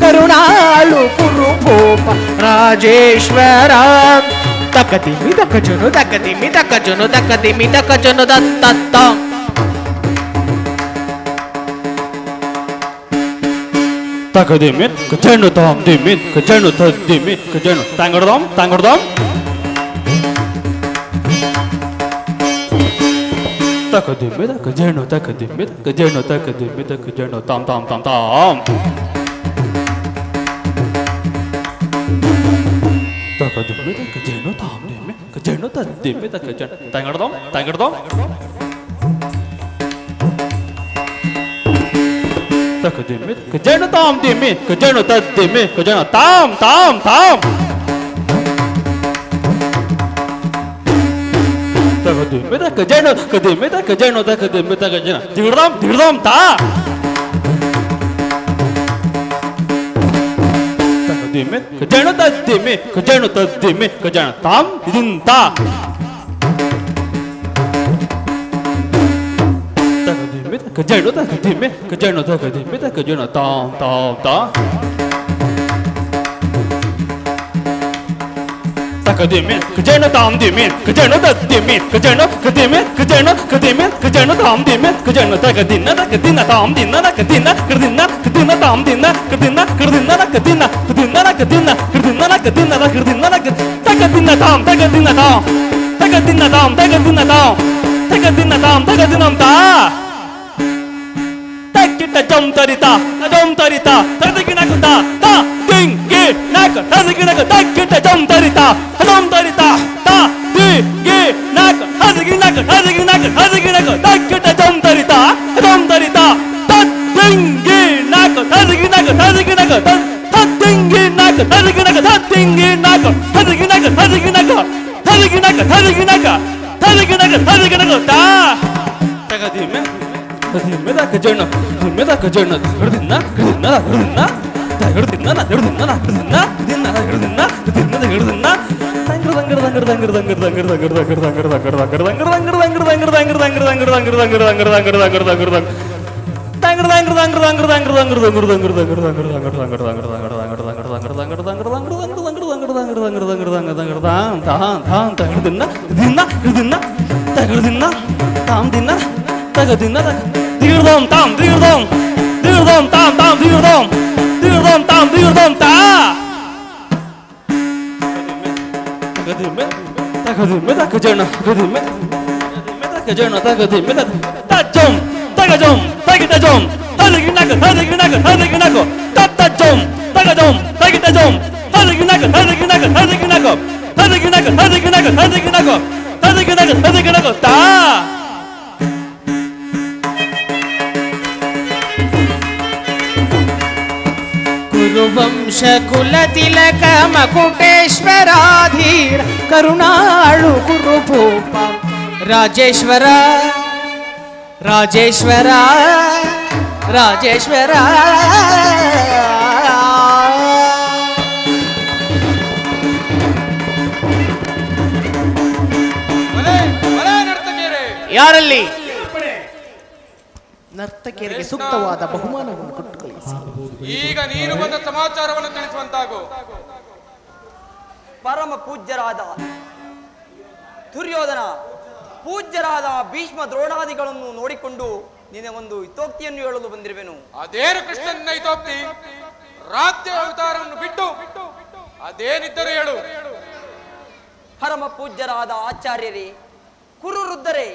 ಕರುಣಾಳು ಕುರುಭೂಪ ರಾಜೇಶ್ವರ ತಕದಿಮಿ ದಕಜನು ದಕದಿಮಿ ದಕಜನು ದಕದಿಮಿ ದಕಜನು ದತ್ತ ತಕದಿಮಿತ್ ಕಜನು ತಾಮ್ ದಿಮಿತ್ ಕಜನು ತದ್ದಿಮಿತ್ ಕಜನು ತಾಂಗಡದಾಮ್ ತಕದಿಮ್ಮೆ ತಕ ಜೇನು ತಕದಿಮ್ಮೆ ತಕ ಜೇನು ತಕದಿಮ್ಮೆ ತಕ ಜೇನು ತಾಮ್ ತಾಮ್ ತಾಮ್ ತಾಮ್ ತಕದಿಮ್ಮೆ ತಕ ಜೇನು ತಾಮ್ ದಿಮ್ಮೆ ಕ ಜೇನು ತದ್ದಿಮ್ಮೆ ತಕ ಜೇನು ತಂಗಡದಂ ತಕದಿಮ್ಮೆ ಕ ಜೇನು ತಾಮ್ ದಿಮ್ಮೆ ಕ ಜೇನು ತದ್ದಿಮ್ಮೆ ಕ ಜೇನು ತಾಮ್ ತಾಮ್ ತಾಮ್ ತಕದಿಮ್ಮೆ ತಕ ಜೇನು ಕದಿಮ್ಮೆ ತಕ ಜೇನು ತಕದಿಮ್ಮೆ ತಕ ಜೇನು ದಿಗಡದಂ ತಾ ತಕದಿಮ್ಮೆ ಕ ಜೇನು ತದ್ದಿಮ್ಮೆ ಕ ಜೇನು ತದ್ದಿಮ್ಮೆ ಕ ಜೇನು ತಾಮ್ ಇದಿಂತ ತಕದಿಮ್ಮೆ ತಕ ಜೇನು ತಕದಿಮ್ಮೆ ಕ ಜೇನು ತಕದಿಮ್ಮೆ ತಕ ಜೇನು ತಾಮ್ ತಾಮ್ ತಾ ತಕದಿಮ್ಮೆ ಕ ಜೇನು ತಾಮ್ ದಿಮ್ಮೆ ಕ ಜೇನು ತದ್ದಿಮ್ಮೆ ಕ ಜೇನು ಕದಿಮ್ಮೆ ಕ ಜೇನು ಕದಿಮ್ಮೆ ಕ ಜೇನು ತಾಮ್ ದಿಮ್ಮೆ ಕ ಜೇನು ತಕದಿನ್ನ ತಾಮ್ ದಿನ್ನ ಕದಿನ್ನ ಕದಿನ್ನ ಕದಿನ್ನ ತಾಮ್ ದಿನ್ನ ಕದಿನ್ನ ಕದಿನ್ನ ಕದಿನ್ನ ಕದಿನ್ನ ಕದಿನ್ನ ಕದಿನ್ನ ಕದಿನ್ನ ಕದಿನ್ನ ತಕದಿನ್ನ ತಾಮ್ ತಕದಿನ್ನ ತಾಮ್ ತಕದಿನ್ನ ತಾಮ್ ತಕದಿನ್ನ ತಾಮ್ ತಕದಿನ್ನ ತಾಮ್ ತಕದಿನ್ನಂ ತಾ ತಕ್ಕಿಟ್ಟ ಜಂ ತರಿತಾ ತದಗಿಣಕ ತಾ ದಿಂಗಿ ನಾಕ ತದಗಿಣಕ ತಕ್ಕಿಟ್ಟ ಜಂ ತರಿತಾ ತಾ ದಿಂಗಿ ನಾಕ ತದಗಿಣಕ ತಕ್ಕಿಟ್ಟ ಜಂ ತರಿತಾ ತದ್ದಿಂಗಿ ನಾಕ ತದಗಿಣಕ ತದ್ದಿಂಗಿ ನಾಕ ತದಗಿಣಕ ತಾ ತಗದಿಮ್ಮೆ ಕದಿಮ್ಮೆ ತಕ ಜೇನು ದಿಮ್ಮೆ ತಕ ಜೇನು ಹಿಡ್ದಿನ್ನ ಹಿಡ್ದಿನ್ನ ಹಿಡ್ದಿನ್ನ ಹಿಡ್ದಿನ್ನ ಹಿಡ್ದಿನ್ನ ಹಿಡ್ದಿನ್ನ ಹಿಡ್ದಿನ್ನ ಹಿಡ್ದಿನ್ನ ಹಿಡ್ದಿನ್ನ ತಗದಿನ್ನ ದಿಗಡದಂ ತಾಮ್ ದಿಗಡದಂ ತಾಮ್ ತಾಮ್ ದಿಗಡದಂ ತಾಮ್ ದಿಗಡದಂ ತಾ ತಗದಿಮ್ಮೆ ತಗದಿಮ್ಮೆ ತಕ ಜೇನು ತಗದಿಮ್ಮೆ ತಕ ಜೇನು ತಗದಿಮ್ಮೆ ತಜ್ಜಂ ತಗಜಂ ತಗಿತಜಂ ತದಗಿಣಕ ತತ್ತಜ್ಜಂ ತಗಜಂ ತಗಿತಜಂ ತದಗಿಣಕ ತಾ ಕುರುವಂಶ ಕುಲ ತಿಲಕ ಮಕುಟೇಶ್ವರಾಧೀರ ಕರುಣಾಳು ಕುರುಭೂಪ ರಾಜೇಶ್ವರ ಯಾರಲ್ಲಿ ನರ್ತಕಿಯರಿಗೆ ಸೂಕ್ತವಾದ ಬಹುಮಾನವನ್ನು ಕೊಟ್ಟು ಕಳಿಸಿ. ಈಗ ನೀನು ಬಂದ ಸಮಾಚಾರವನ್ನು ತಿಳಿಸುವಂತಾಗು. ಪರಮ ಪೂಜ್ಯರಾದ ದುರ್ಯೋಧನ, ಪೂಜ್ಯರಾದ ಭೀಷ್ಮ ದ್ರೋಣಾದಿಗಳನ್ನು ನೋಡಿಕೊಂಡು ನಿನ್ನೆ ಒಂದು ಹಿತೋಕ್ತಿಯನ್ನು ಹೇಳಲು ಬಂದಿರುವೆನು. ಅದೇನು ಕೃಷ್ಣನ ಹಿತೋಕ್ತಿ? ರಾಜ್ಯ ಅವತಾರವನ್ನು ಬಿಟ್ಟು ಅದೇನಿದ್ದರೂ ಹೇಳು. ಪರಮ ಪೂಜ್ಯರಾದ ಆಚಾರ್ಯರೇ, ಕುರುವೃದ್ಧರೇ,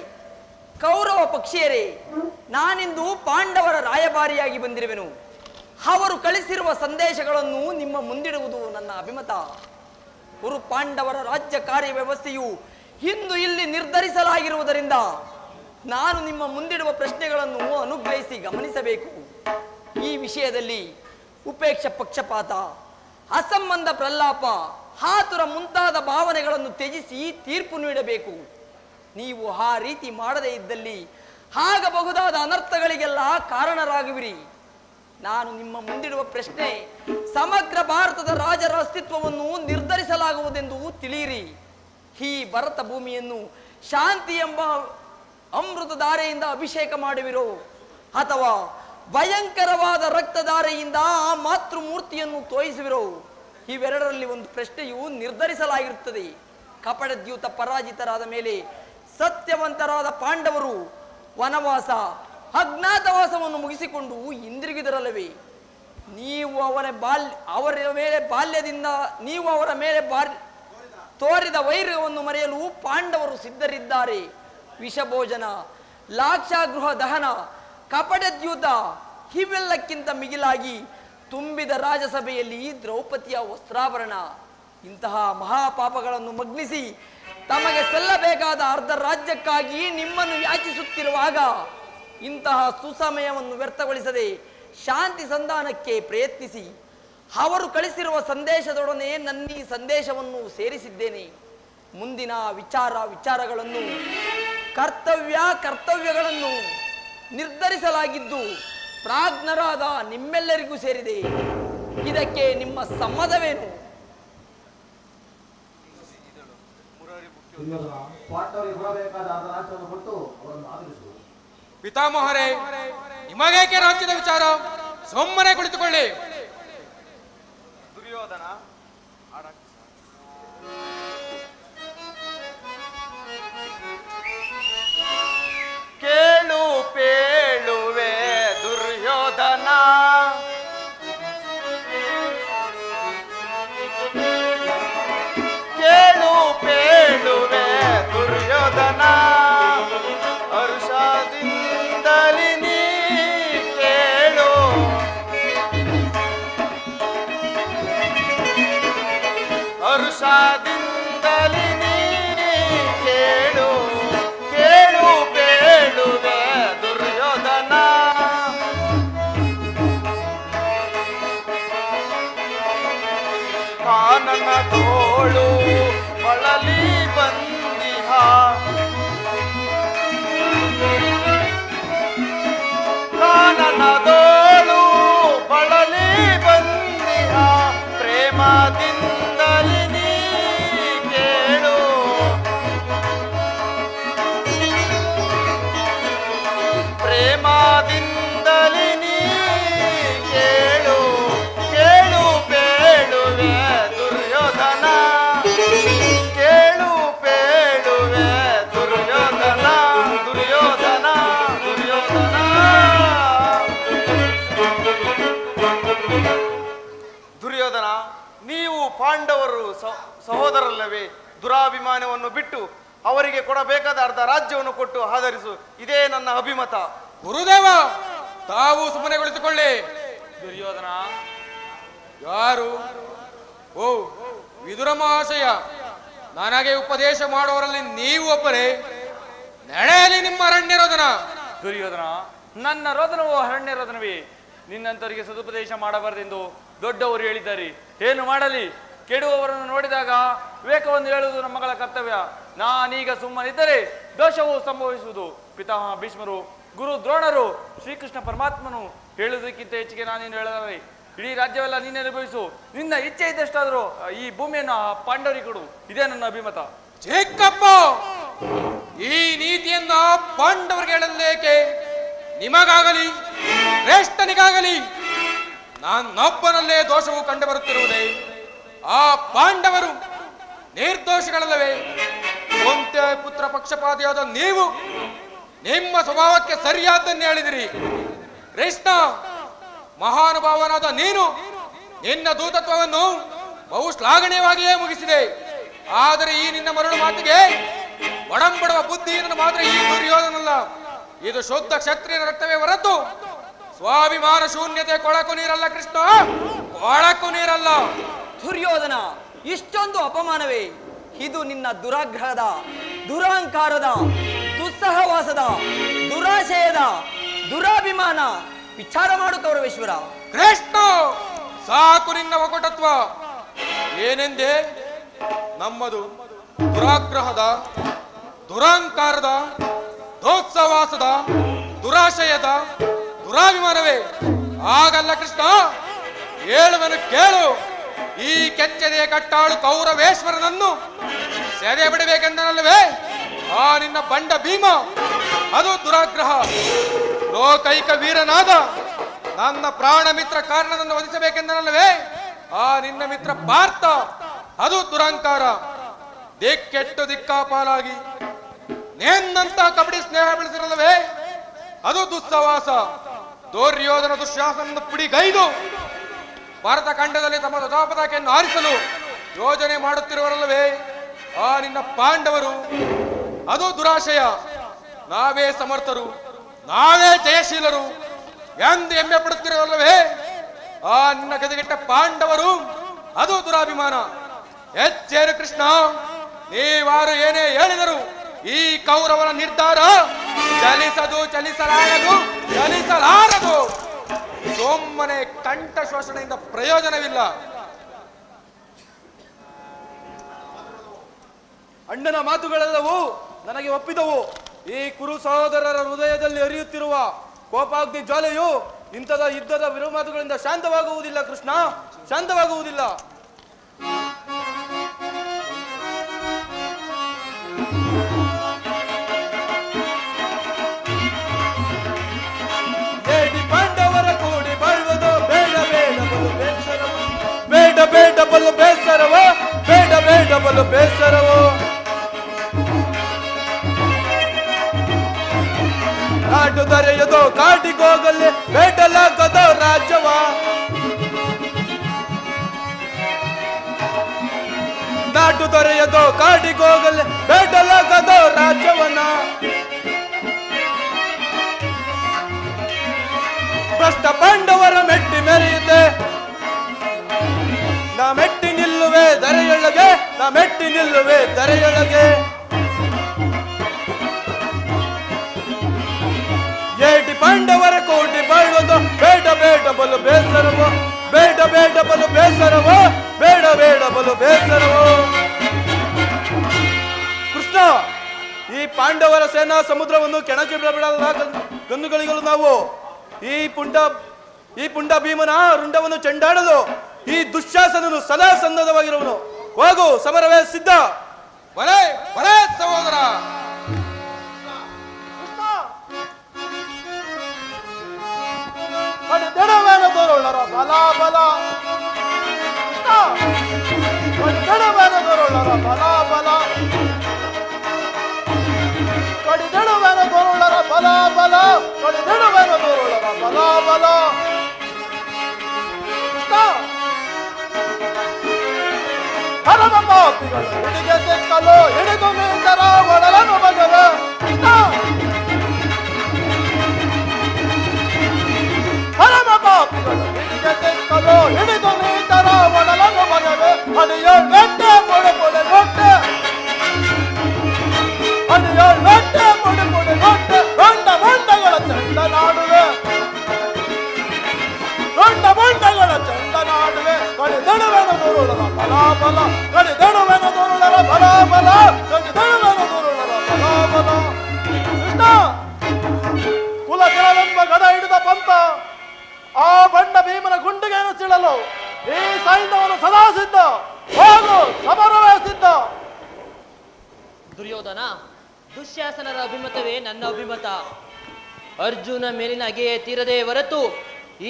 ಕೌರವ ಪಕ್ಷಿಯರೇ, ನಾನಿಂದು ಪಾಂಡವರ ರಾಯಭಾರಿಯಾಗಿ ಬಂದಿರುವೆನು. ಅವರು ಕಳಿಸಿರುವ ಸಂದೇಶಗಳನ್ನು ನಿಮ್ಮ ಮುಂದಿಡುವುದು ನನ್ನ ಅಭಿಮತ. ಕುರು ಪಾಂಡವರ ರಾಜ್ಯ ಕಾರ್ಯ ವ್ಯವಸ್ಥೆಯು ಇಂದು ಇಲ್ಲಿ ನಿರ್ಧರಿಸಲಾಗಿರುವುದರಿಂದ ನಾನು ನಿಮ್ಮ ಮುಂದಿಡುವ ಪ್ರಶ್ನೆಗಳನ್ನು ಅನುಗ್ರಹಿಸಿ ಗಮನಿಸಬೇಕು. ಈ ವಿಷಯದಲ್ಲಿ ಉಪೇಕ್ಷ ಪಕ್ಷಪಾತ, ಅಸಂಬಂಧ ಪ್ರಲಾಪ, ಆತುರ ಮುಂತಾದ ಭಾವನೆಗಳನ್ನು ತ್ಯಜಿಸಿ ತೀರ್ಪು ನೀಡಬೇಕು. ನೀವು ಆ ರೀತಿ ಮಾಡದೇ ಇದ್ದಲ್ಲಿ ಆಗಬಹುದಾದ ಅನರ್ಥಗಳಿಗೆಲ್ಲ ಕಾರಣರಾಗುವಿರಿ. ನಾನು ನಿಮ್ಮ ಮುಂದಿಡುವ ಪ್ರಶ್ನೆ ಸಮಗ್ರ ಭಾರತದ ರಾಜರ ಅಸ್ತಿತ್ವವನ್ನು ನಿರ್ಧರಿಸಲಾಗುವುದೆಂದು ತಿಳಿಯಿರಿ. ಈ ಭರತ ಭೂಮಿಯನ್ನು ಶಾಂತಿ ಎಂಬ ಅಮೃತಧಾರೆಯಿಂದ ಅಭಿಷೇಕ ಮಾಡುವಿರೋ ಅಥವಾ ಭಯಂಕರವಾದ ರಕ್ತಧಾರೆಯಿಂದ ಆ ಮಾತೃಮೂರ್ತಿಯನ್ನು ತೋಯಿಸುವಿರೋ? ಇವೆರಡರಲ್ಲಿ ಒಂದು ಪ್ರಶ್ನೆಯು ನಿರ್ಧರಿಸಲಾಗಿರುತ್ತದೆ. ಕಪಟದ್ಯೂತ ಪರಾಜಿತರಾದ ಮೇಲೆ ಸತ್ಯವಂತರಾದ ಪಾಂಡವರು ವನವಾಸ ಅಜ್ಞಾತವಾಸವನ್ನು ಮುಗಿಸಿಕೊಂಡು ಹಿಂದಿರುಗಿದರಲ್ಲವೇ? ನೀವು ಅವರ ಮೇಲೆ ತೋರಿದ ವೈರವನ್ನು ಮರೆಯಲು ಪಾಂಡವರು ಸಿದ್ಧರಿದ್ದಾರೆ. ವಿಷಭೋಜನ, ಲಾಕ್ಷಾಗೃಹ ದಹನ, ಕಪಟದ್ಯೂತ ಇವೆಲ್ಲಕ್ಕಿಂತ ಮಿಗಿಲಾಗಿ ತುಂಬಿದ ರಾಜಸಭೆಯಲ್ಲಿ ದ್ರೌಪದಿಯ ವಸ್ತ್ರಾಭರಣ ಇಂತಹ ಮಹಾಪಾಪಗಳನ್ನು ಮಗ್ನಿಸಿ ತಮಗೆ ಸಲ್ಲಬೇಕಾದ ಅರ್ಧ ರಾಜ್ಯಕ್ಕಾಗಿ ನಿಮ್ಮನ್ನು ಯಾಚಿಸುತ್ತಿರುವಾಗ ಇಂತಹ ಸುಸಮಯವನ್ನು ವ್ಯರ್ಥಗೊಳಿಸದೆ ಶಾಂತಿ ಸಂಧಾನಕ್ಕೆ ಪ್ರಯತ್ನಿಸಿ ಅವರು ಕಳಿಸಿರುವ ಸಂದೇಶದೊಡನೆ ನನ್ನೀ ಸಂದೇಶವನ್ನು ಸೇರಿಸಿದ್ದೇನೆ. ಮುಂದಿನ ವಿಚಾರಗಳನ್ನು ಕರ್ತವ್ಯಗಳನ್ನು ನಿರ್ಧರಿಸಲಾಗಿದ್ದು ಪ್ರಾಜ್ಞರಾದ ನಿಮ್ಮೆಲ್ಲರಿಗೂ ಸೇರಿದೆ. ಇದಕ್ಕೆ ನಿಮ್ಮ ಸಮ್ಮತವೇನು? ಪಿತಾಮಹರೇ, ನಿಮಗೇಕೆ ರಾಜ್ಯದ ವಿಚಾರ? ಸುಮ್ಮನೆ ಕುಳಿತುಕೊಳ್ಳಿ. ದುರ್ಯೋಧನ ಕೇಳು ಪೇಳುವೆ ದುರ್ಯೋಧನ, ಕೇಳು ಪೇಳುವೆ ದುರ್ಯೋಧನ, ಹರ್ಷದಿಂದಲಿ ನೀ ಕೇಳು, ಹರ್ಷದಿಂದಲಿ ನೀ ಕೇಳು, ಕೇಳು ಪೇಳುವೆ ದುರ್ಯೋಧನ. ಕಾನನ ತೋಳು ಬಳಲಿ ಬಂದಿಹ, ಕಾನನದೋಳು ಬಳಲಿ ಬಂದಿಹ, ಪ್ರೇಮದಿಂದಲಿ ನೀ ಕೇಳು, ಪ್ರೇಮದಿಂದಲಿ ನೀ ಕೇಳು, ಕೇಳು ಪೇಳುವೆ ದುರ್ಯೋಧನ, ಕೇಳು ಪೇಳುವೆ ದುರ್ಯೋಧನ, ದುರ್ಯೋಧನ ದುರ್ಯೋಧನ. ದುರ್ಯೋಧನ, ನೀವು ಪಾಂಡವರು ಸಹೋದರಲ್ಲವೇ? ದುರಾಭಿಮಾನವನ್ನು ಬಿಟ್ಟು ಅವರಿಗೆ ಕೊಡಬೇಕಾದ ಅರ್ಧ ರಾಜ್ಯವನ್ನು ಕೊಟ್ಟು ಆಧರಿಸು, ಇದೇ ನನ್ನ ಅಭಿಮತ. ಗುರುದೇವ, ತಾವು ಸುಮ್ಮನೆ ಕುಳಿತುಕೊಳ್ಳಿ. ದುರ್ಯೋಧನ, ಯಾರು? ಓ ವಿದುರ ಮಹಾಶಯ, ನನಗೆ ಉಪದೇಶ ಮಾಡುವವರಲ್ಲಿ ನೀವು ಒಬ್ಬರೇ. ನಡೆಯಲಿ ನಿಮ್ಮ ಅರಣ್ಯರೋಧನ. ದುರ್ಯೋಧನ, ನನ್ನ ರೋದನವು ಅರಣ್ಯ ರೋದನವೇ. ನಿನ್ನಂತವರಿಗೆ ಸದುಪದೇಶ ಮಾಡಬಾರದೆಂದು ದೊಡ್ಡವರು ಹೇಳಿದ್ದಾರೆ. ಏನು ಮಾಡಲಿ? ಕೆಡುವವರನ್ನು ನೋಡಿದಾಗ ವಿವೇಕವನ್ನು ಹೇಳುವುದು ನಮ್ಮಗಳ ಕರ್ತವ್ಯ. ನಾನೀಗ ಸುಮ್ಮನಿದ್ದರೆ ದೋಷವು ಸಂಭವಿಸುವುದು. ಪಿತಾಮಹ ಭೀಷ್ಮರು, ಗುರು ದ್ರೋಣರು, ಶ್ರೀಕೃಷ್ಣ ಪರಮಾತ್ಮನು ಹೇಳುವುದಕ್ಕಿಂತ ಹೆಚ್ಚಿಗೆ ನಾನೇನು ಹೇಳಲಾರೆ. ಇಡೀ ರಾಜ್ಯವೆಲ್ಲ ನೀನೇ ಅನುಭವಿಸು. ನಿನ್ನ ಇಚ್ಛೆ ಇದ್ದಷ್ಟಾದರೂ ಈ ಭೂಮಿಯನ್ನು ಪಾಂಡವರಿಗೆ ಕೊಡು, ಇದೇ ನನ್ನ ಅಭಿಮತ. ಚಿಕ್ಕಪ್ಪ, ಈ ನೀತಿಯನ್ನ ಪಾಂಡವರಿಗೆ ಹೇಳಲೇಕೆ? ನಿಮಗಾಗಲಿ ಶ್ರೇಷ್ಠನಿಗಾಗಲಿ ನಾನೊಬ್ಬನಲ್ಲೇ ದೋಷವು ಕಂಡು ಬರುತ್ತಿರುವುದೇ? ಆ ಪಾಂಡವರು ನಿರ್ದೋಷಿಗಳಲ್ಲವೇ? ಕೊಂತೆ ಪುತ್ರ ಪಕ್ಷಪಾತಿಯಾದ ನೀವು ನಿಮ್ಮ ಸ್ವಭಾವಕ್ಕೆ ಸರಿಯಾದ್ದನ್ನೇ ಹೇಳಿದಿರಿ. ಕೃಷ್ಣ, ಮಹಾನುಭಾವನಾದ ನೀನು ನಿನ್ನ ದೂತತ್ವವನ್ನು ಬಹು ಶ್ಲಾಘನೀಯವಾಗಿಯೇ ಮುಗಿಸಿದೆ. ಆದರೆ ಈ ನಿನ್ನ ಮರಳು ಮಾತಿಗೆ ಒಡಂಬಡುವ ಬುದ್ಧಿಯನ್ನು ಮಾತ್ರ ಈ ದುರ್ಯೋಧನಲ್ಲ. ಇದು ಶುದ್ಧ ಕ್ಷತ್ರಿಯನ ರಕ್ತವೇ ಹೊರತು ಸ್ವಾಭಿಮಾನ ಶೂನ್ಯತೆ ಕೊಳಕು ನೀರಲ್ಲ. ಕೃಷ್ಣ, ಕೊಳಕು ನೀರಲ್ಲ. ದುರ್ಯೋಧನ, ಇಷ್ಟೊಂದು ಅಪಮಾನವೇ? ಇದು ನಿನ್ನ ದುರಾಗ್ರಹದ, ದುರಹಂಕಾರದ, ದುಸ್ಸಹವಾಸದ, ದುರಾಶಯದ, ದುರಾಭಿಮಾನ. ವಿಚಾರ ಮಾಡು ಕೌರವೇಶ್ವರ. ಕೃಷ್ಣ, ಸಾಕು ನಿನ್ನ ಒಕ್ಕಟತ್ವ. ಏನೆಂದೇ? ನಮ್ಮದು ದುರಾಗ್ರಹದ, ದುರಹಂಕಾರದ, ದೋತ್ಸವಾಸದ, ದುರಾಶಯದ, ದುರಾಭಿಮಾನವೇ? ಆಗಲ್ಲ ಕೃಷ್ಣ, ಹೇಳುವನು ಕೇಳು. ಈ ಕೆಚ್ಚದೆಯ ಕಟ್ಟಾಳು ಕೌರವೇಶ್ವರನನ್ನು ಸೆರೆ ಬಿಡಬೇಕೆಂದನಲ್ಲವೇ ಆ ನಿನ್ನ ಬಂಡ ಭೀಮ? ಅದು ದುರಾಗ್ರಹ. ಲೋಕೈಕ ವೀರನಾದ ನನ್ನ ಪ್ರಾಣ ಮಿತ್ರ ಕಾರಣನನ್ನು ವಧಿಸಬೇಕೆಂದನಲ್ಲವೇ ಆ ನಿನ್ನ ಮಿತ್ರ ಪಾರ್ಥ? ಅದು ದುರಹಂಕಾರ. ದಿಕ್ಕೆಟ್ಟು ದಿಕ್ಕಾಪಾಲಾಗಿ ನೇನ್ನಂತ ಕಬಡ್ಡಿ ಸ್ನೇಹ ಬೆಳೆಸಿರಲ್ಲವೇ ಅದು ದುಸ್ಸವಾಸ. ದುರ್ಯೋಧನ ದುಶ್ಯಾಸನನ್ನು ಪುಡಿಗೈದು ಭಾರತ ಖಂಡದಲ್ಲಿ ತಮ್ಮ ಧ್ವಜಾಪತಾಕೆಯನ್ನು ಹಾರಿಸಲು ಯೋಜನೆ ಮಾಡುತ್ತಿರುವರಲ್ಲವೇ ಆ ನಿನ್ನ ಪಾಂಡವರು? ಅದು ದುರಾಶಯ. ನಾವೇ ಸಮರ್ಥರು, ನಾವೇ ಜಯಶೀಲರು ಎಂದು ಹೆಮ್ಮೆ ಪಡುತ್ತಿರವಲ್ಲವೇ? ಆ ನಿನ್ನ ಗದಗೆಟ್ಟ ಪಾಂಡವರು, ಅದು ದುರಾಭಿಮಾನ. ಎಚ್ಚೇರು ಕೃಷ್ಣ, ನೀವಾರು ಏನೇ ಹೇಳಿದರು ಈ ಕೌರವನ ನಿರ್ಧಾರ ಚಲಿಸಲಾರದು. ಸೋಮ್ಮನೆ ಕಂಠ ಶೋಷಣೆಯಿಂದ ಪ್ರಯೋಜನವಿಲ್ಲ. ಅಣ್ಣನ ಮಾತುಗಳೆಲ್ಲವೂ ನನಗೆ ಒಪ್ಪಿದವು. ಈ ಕುರು ಸಹೋದರರ ಹೃದಯದಲ್ಲಿ ಹರಿಯುತ್ತಿರುವ ಕೋಪಾಗ್ನಿ ಜ್ವಾಲೆಯು ಇಂಥದ ಯುದ್ಧದ ವಿರೋಮಾತುಗಳಿಂದ ಶಾಂತವಾಗುವುದಿಲ್ಲ ಕೃಷ್ಣ, ಶಾಂತವಾಗುವುದಿಲ್ಲ. ಪಾಂಡವರ ಕೂಡಿ ಬಾಳುವುದು ಬೇಡ ಬೇಡ ಬಲು ಬೇಸರವೋ, ಬೇಡ ಬೇಡ ಬಲು ಬೇಸರವೋ, ಬೇಡ ಬೇಡ ಬಲು ಬೇಸರವೋ. ನಾಡು ದೊರೆಯದು ಕಾಡಿಗೋಗಲಿ ಬೇಡಲಾಗದೋ ರಾಜ್ಯವ, ನಾಡು ದೊರೆಯದು ಕಾಡಿಗೋಗಲಿ ಬೇಡಲಾಗದೋ ರಾಜ್ಯವನ. ಭ್ರಷ್ಟ ಪಾಂಡವರ ಮೆಟ್ಟಿ ಮೆರೆಯುತ್ತೆ, ನಾ ಮೆಟ್ಟಿ ನಿಲ್ಲುವೆ ಧರೆಯೊಳಗೆ, ನಾ ಮೆಟ್ಟಿ ನಿಲ್ಲುವೆ ಧರೆಯೊಳಗೆ. ಏಟಿ ಪಾಂಡವರ ಕೋಟಿ ಬಾಳುವುದು ಬೇಡ ಬೇಡ ಬಲು ಬೇಸರವೋ, ಬೇಡ ಬೇಡ ಬಲು ಬೇಸರವೋ, ಬೇಡ ಬೇಡ ಬಲು ಬೇಸರವೋ. ಕೃಷ್ಣ, ಈ ಪಾಂಡವರ ಸೇನಾ ಸಮುದ್ರವನ್ನು ಕೆಣಕಿ ಬಿಡಬಿಡಲ್ಲ ಗಂದುಗಳಿಗಳು ನಾವು. ಈ ಪುಂಡ ಭೀಮನ ರುಂಡವನ್ನು ಚೆಂಡಾಡಲು ಈ ದುಶ್ಯಾಸನನು ಸದಾ ಸನ್ನದ್ಧವಾಗಿರುವನು. ಹೋಗು, ಸಮರವೇ ಸಿದ್ಧ. ಬರೇ ಬರೇ ಸಹೋದರ. ಕಡಿದೆಡವೇನದೊರೊಳರ ಬಲ ಬಲ, ಕಡಿದೆಡವೇನದೊರೊಳರ ಬಲ ಬಲ, ಕಡಿದೆಡವೇನದೊರೊಳರ ಬಲ ಬಲ, ಕಡಿದೆಡವೇನದೊರೊಳರ ಬಲ ಬಲ. ಪರಮ ಪಾಪಿಗಳು ಹಿಡಿಗೆ ಸಿಕ್ಕಲು ಹಿಡಿದು ನೀಚರ ಒಡಲನು ಬಗೆವೆ. ಪರಮ ಪಾಪಿಗಳು ಹಿಡಿಗೆ ಸಿಕ್ಕಲು ಹಿಡಿದು ನೀಚರ ಒಡಲನು ಬಗೆವೆ. ಅಡಿಯೋಳ್ ಮೆಟ್ಟೆ ಪೊಡೆ ಪೊಡೆ ಗೊಟ್ಟೆ, ಅಡಿಯೋಳ್ ಮೆಟ್ಟೆ ಪೊಡೆ ಪೊಡೆ ಗೊಟ್ಟೆ. ಗೊಂಡ ಬಂಡಗಳ ಚಂಡ ನಾಡುವೆ, ಗೊಂಡ ಬಂಡಗಳ ಚಂಡ ನಾಡುವೆ. ಕಡಿದೆಡುವೆನ ದುರುಳರ ಬಲ ಬಲ, ಕಡಿದೆಡುವೆನ ದುರುಳರ ಬಲ ಬಲ, ಕಡಿದೆಡುವೆನ ದುರುಳರ ಬಲ ಬಲ. ಕೃಷ್ಣ, ಕುಲಕೆಳವೆಂಬ ಗದ ಹಿಡಿದ ಪಂಥ ಆ ಬಂಡ ಭೀಮನ ಗುಂಡಿಗೆಯನ್ನು ಸೀಳಲು ಈ ಸೈನ್ಯವನ್ನು ಸದಾ ಸಿದ್ಧ. ಹೋಗು, ಸಮರವೇ ಸಿದ್ಧ. ದುರ್ಯೋಧನ, ದುಶ್ಯಾಸನರ ಅಭಿಮತವೇ ನನ್ನ ಅಭಿಮತ. ಅರ್ಜುನ ಮೇಲಿನ ಅಗೆಯೇ ತೀರದೆ ಹೊರತು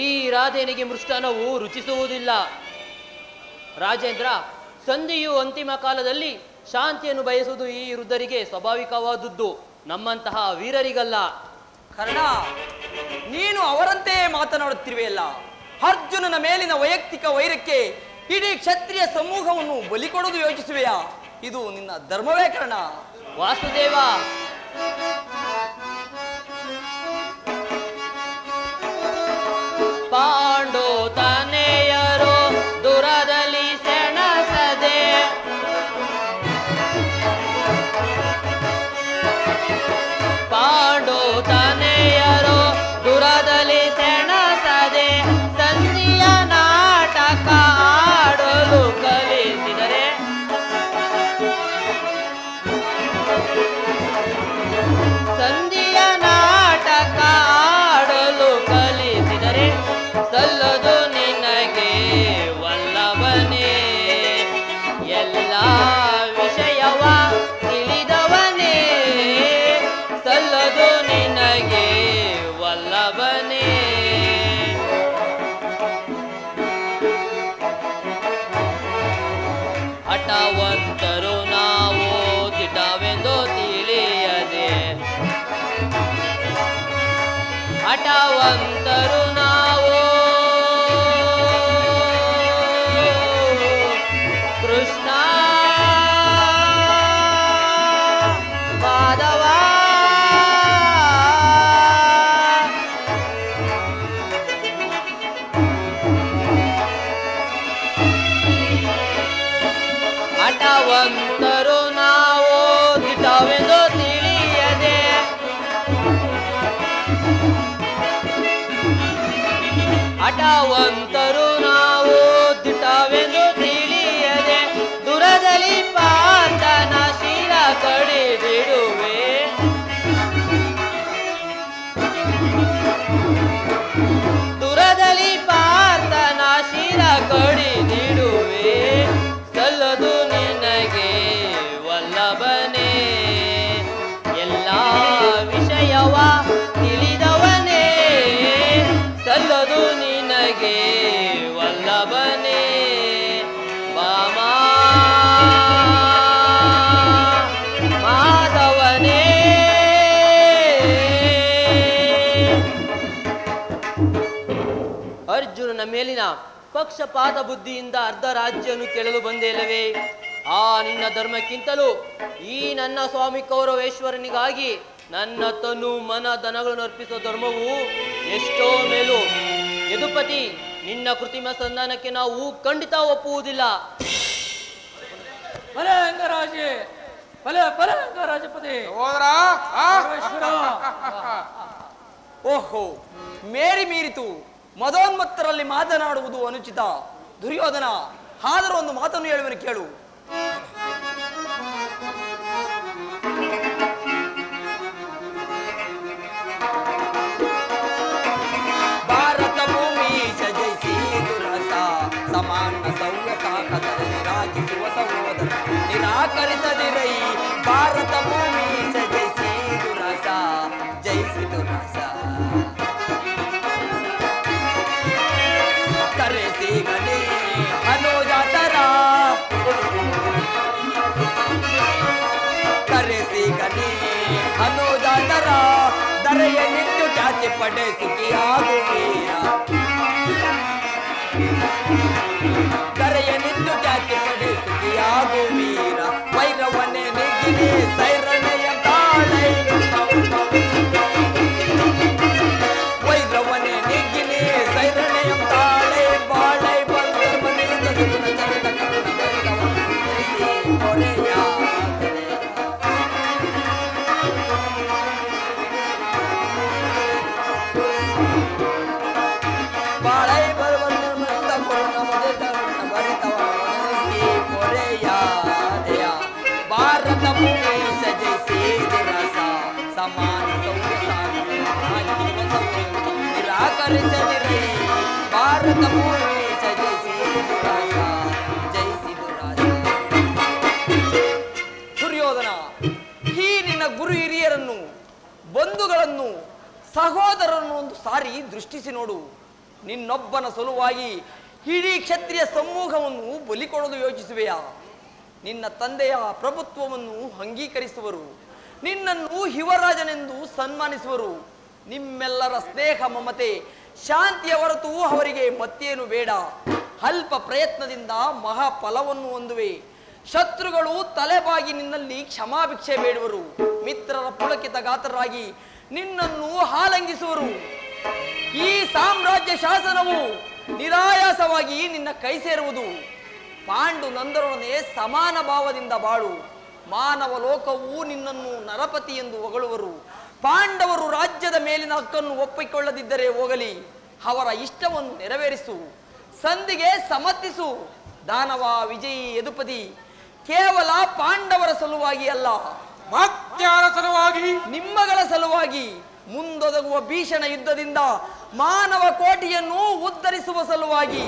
ಈ ರಾಧೇನಿಗೆ ಮೃಷ್ಟಾನವು ರುಚಿಸುವುದಿಲ್ಲ. ರಾಜೇಂದ್ರ, ಸಂಧಿಯು ಅಂತಿಮ ಕಾಲದಲ್ಲಿ ಶಾಂತಿಯನ್ನು ಬಯಸುವುದು ಈ ವೃದ್ಧರಿಗೆ ಸ್ವಾಭಾವಿಕವಾದದ್ದು, ನಮ್ಮಂತಹ ವೀರರಿಗಲ್ಲ. ಕರ್ಣ, ನೀನು ಅವರಂತೆಯೇ ಮಾತನಾಡುತ್ತಿರುವೆಯಲ್ಲ. ಅರ್ಜುನನ ಮೇಲಿನ ವೈಯಕ್ತಿಕ ವೈರಕ್ಕೆ ಇಡೀ ಕ್ಷತ್ರಿಯ ಸಮೂಹವನ್ನು ಬಲಿ ಕೊಡೋದು ಯೋಚಿಸುವೆಯಾ? ಇದು ನಿನ್ನ ಧರ್ಮವೇ ಕರ್ಣ? ವಾಸುದೇವ, ಪಾಂಡು ತನೆಯರು ದುರದಲ್ಲಿ ಸೆಣಸದೆ, ಪಾಂಡು ತನೆಯರು ದುರದಲ್ಲಿ ಸೆಣಸದೆ ಸಂಧಿಯ ನಾಟಕ ಆಡಲು ಕಲಿಸಿದರೆ, ಸಂಧಿಯ ನಾಟಕ ಆಡಲು ಕಲಿಸಿದರೆ ಸಲ್ಲದು ನಿನಗೆ ವಲ್ಲಭನೇ. ಎಲ್ಲ ವಿಷಯವ ತಿಳಿದವನೇ, ಸಲ್ಲದು ನಿನಗೆ ವಲ್ಲಭನೇ. ಹಠವಂತರು ನಾವು ದಿಟವೆಂದು ತಿಳಿಯದೆ, ಹಠವಂತರು ನಾವು ಕೃಷ್ಣ ಮಾಧವ ಹಠವಂತರು ನಾವು ದಿಟವೆಂದು ತಿಳಿಯದೆ ದುರದಲ್ಲಿ ಪಾರ್ಥನ ಶಿರ ಕಡಿದಿಡುವೆ. ದುರದಲ್ಲಿ ಪಾರ್ಥನ ಶಿರ ಕಡಿದಿಡುವೆ. ಸಲ್ಲದು ನಿನಗೆ ವಲ್ಲಭನೇ ಎಲ್ಲ ವಿಷಯವ ತಿಳಿದವನೇ. ಸಲ್ಲದು ನಿನಗೆ ವಲ್ಲಭನೇ ಬಾಮ ಮಾಧವನೇ. ಅರ್ಜುನನ ಮೇಲಿನ ಪಕ್ಷಪಾತ ಬುದ್ಧಿಯಿಂದ ಅರ್ಧ ರಾಜ್ಯವನ್ನು ಕೇಳಲು ಬಂದೇ ಇಲ್ಲವೇ? ಆ ನಿನ್ನ ಧರ್ಮಕ್ಕಿಂತಲೂ ಈ ನನ್ನ ಸ್ವಾಮಿ ಕೌರವೇಶ್ವರನಿಗಾಗಿ ನನ್ನ ತನು ಮನ ಧನಗಳನ್ನು ಅರ್ಪಿಸುವ ಧರ್ಮವು ಎಷ್ಟೋ ಮೇಲು. ಯದುಪತಿ, ನಿನ್ನ ಕೃತಿಮ ಸಂಧಾನಕ್ಕೆ ನಾವು ಖಂಡಿತ ಒಪ್ಪುವುದಿಲ್ಲ. ಓಹೋ, ಮೇರಿ ಮೀರಿತು. ಮದೋನ್ಮತ್ತರಲ್ಲಿ ಮಾತನಾಡುವುದು ಅನುಚಿತ. ದುರ್ಯೋಧನ, ಆದರೂ ಒಂದು ಮಾತನ್ನು ಹೇಳುವನು ಕೇಳು. ಭಾರತ ಭೂಮಿ ಜಯಿಸಿ ದುರಸ ಸಮಾನ ಸೌರ್ಯ ಸಾಕದರೆ ರಾಜಿಸುವ ಸಹೋದರ ನಿರಾಕರಿಸದಿರೈ. ಭಾರತ ಭೂಮಿ ಜಯಿಸಿ ದುರಸ ಜಯಿಸಿ ದುರಸ ಕರೆಸಿ ಗಣಿ ಅನುಜಾತರ ಕರೆಸಿ ಗಣಿ ಅನುಜಾತರ ದರೆಯ ನಿಂತು ಖ್ಯಾತಿ ಪಡೆ ಸುಖಿಯಾಗುವೀರ. ದರೆಯ ನಿಂತು ಖ್ಯಾತಿ ಪಡೆ ಸುಖಿಯಾಗುವೀರ. ವೈರವನ್ನೇ ನಿಗ್ಗಿನಿ ಸೈರಣೆಯ ತಾಳೈ. ವೈರವನ್ನೇ ನಿಗ್ಗಿನಿ ಸೈರಣೆಯ ತಾಳೈ. ಬಾಳೈ ಬಂದ ಚರಿತ ಕರುಣ ಕೊನೆಯ ಬಾಳೈ ಬರುವಂತ ಕೊರೋನಾ ಬರಿತವ ಕೊರೆಯ ಭಾರತ ಭೂಮಿ ಸಜಯಿಸಿ ದುರಸ ಸಮಾನ ನಿರಾಕರಿಸದಿರೈ. ಭಾರತ ಭೂಮಿ ಸಜಯಿಸಿ ದುರಸ ಜಯಿಸಿ ದುರಸ. ದುರ್ಯೋಧನ, ಈ ನಿನ್ನ ಗುರು ಹಿರಿಯರನ್ನು, ಬಂಧುಗಳನ್ನು, ಸಹೋದರರನ್ನು ಒಂದು ಸಾರಿ ದೃಷ್ಟಿಸಿ ನೋಡು. ನಿನ್ನೊಬ್ಬನ ಸಲುವಾಗಿ ಇಡೀ ಕ್ಷತ್ರಿಯ ಸಮೂಹವನ್ನು ಬಲಿಕೊಡಲು ಯೋಚಿಸುವೆಯಾ? ನಿನ್ನ ತಂದೆಯ ಪ್ರಭುತ್ವವನ್ನು ಅಂಗೀಕರಿಸುವರು. ನಿನ್ನನ್ನು ಯುವರಾಜನೆಂದು ಸನ್ಮಾನಿಸುವರು. ನಿಮ್ಮೆಲ್ಲರ ಸ್ನೇಹ ಮಮತೆ ಶಾಂತಿಯ ಹೊರತು ಅವರಿಗೆ ಮತ್ತೇನು ಬೇಡ. ಅಲ್ಪ ಪ್ರಯತ್ನದಿಂದ ಮಹಾಫಲವನ್ನು ಹೊಂದುವೆ. ಶತ್ರುಗಳು ತಲೆಬಾಗಿ ನಿನ್ನಲ್ಲಿ ಕ್ಷಮಾಭಿಕ್ಷೆ ಬೇಡುವರು. ಮಿತ್ರರ ಪುಳಕಿತ ಗಾತ್ರರಾಗಿ ನಿನ್ನನ್ನು ಆಲಂಗಿಸುವರು. ಈ ಸಾಮ್ರಾಜ್ಯ ಶಾಸನವು ನಿರಾಯಾಸವಾಗಿ ನಿನ್ನ ಕೈ ಸೇರುವುದು. ಪಾಂಡು ನಂದರೊಡನೆ ಸಮಾನ ಭಾವದಿಂದ ಬಾಳು. ಮಾನವ ಲೋಕವು ನಿನ್ನನ್ನು ನರಪತಿ ಎಂದು ಹೊಗಳುವರು. ಪಾಂಡವರು ರಾಜ್ಯದ ಮೇಲಿನ ಹಕ್ಕನ್ನು ಒಪ್ಪಿಕೊಳ್ಳದಿದ್ದರೆ ಹೋಗಲಿ, ಅವರ ಇಷ್ಟವನ್ನು ನೆರವೇರಿಸು. ಸಂಧಿಗೆ ಸಮ್ಮತಿಸು. ದಾನವ ವಿಜಯಿ ಯದುಪತಿ ಕೇವಲ ಪಾಂಡವರ ಸಲುವಾಗಿ ಅಲ್ಲ, ಮತ್ಯಾರ ಸಲುವಾಗಿ? ನಿಮ್ಮಗಳ ಸಲುವಾಗಿ. ಮುಂದೊದಗುವ ಭೀಷಣ ಯುದ್ಧದಿಂದ ಮಾನವ ಕೋಟಿಯನ್ನು ಉದ್ಧರಿಸುವ ಸಲುವಾಗಿ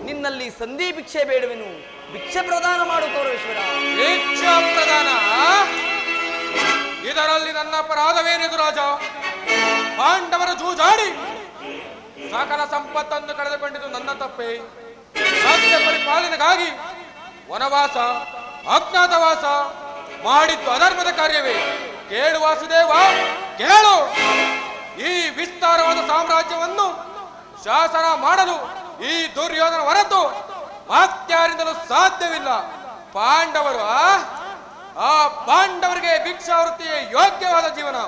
ನಿನ್ನಲ್ಲಿ ಸಂಧಿ ಭಿಕ್ಷೆ ಬೇಡುವೆನು. ಭಿಕ್ಷೆ ಪ್ರದಾನ ಮಾಡು ಕೌರವೇಶ್ವರ. ಭಿಕ್ಷಾ ಪ್ರದಾನ? ಇದರಲ್ಲಿ ನನ್ನ ಅಪರಾಧವೇನಿದು ರಾಜ? ಪಾಂಡವರ ಜೂಜಾಡಿ ಸಕಲ ಸಂಪತ್ತನ್ನು ಕಳೆದುಕೊಂಡಿದ್ದು ನನ್ನ ತಪ್ಪೇ. ರಾಜ್ಯ ಪರಿಪಾಲನೆಗಾಗಿ ವನವಾಸ, ಅಜ್ಞಾತವಾಸ ಮಾಡಿದ್ದು ಅಧರ್ಮದ ಕಾರ್ಯವೇ? ಕೇಳು ವಾಸುದೇವ, ಕೇಳು. ಈ ವಿಸ್ತಾರವಾದ ಸಾಮ್ರಾಜ್ಯವನ್ನು ಶಾಸನ ಮಾಡಲು ಈ ದುರ್ಯೋಧನ ಹೊರತು ಮತ್ಯಾರಿಂದಲೂ ಸಾಧ್ಯವಿಲ್ಲ. ಪಾಂಡವರು ಆ ಪಾಂಡವರಿಗೆ ಭಿಕ್ಷಾವೃತ್ತಿಯೇ ಯೋಗ್ಯವಾದ ಜೀವನ.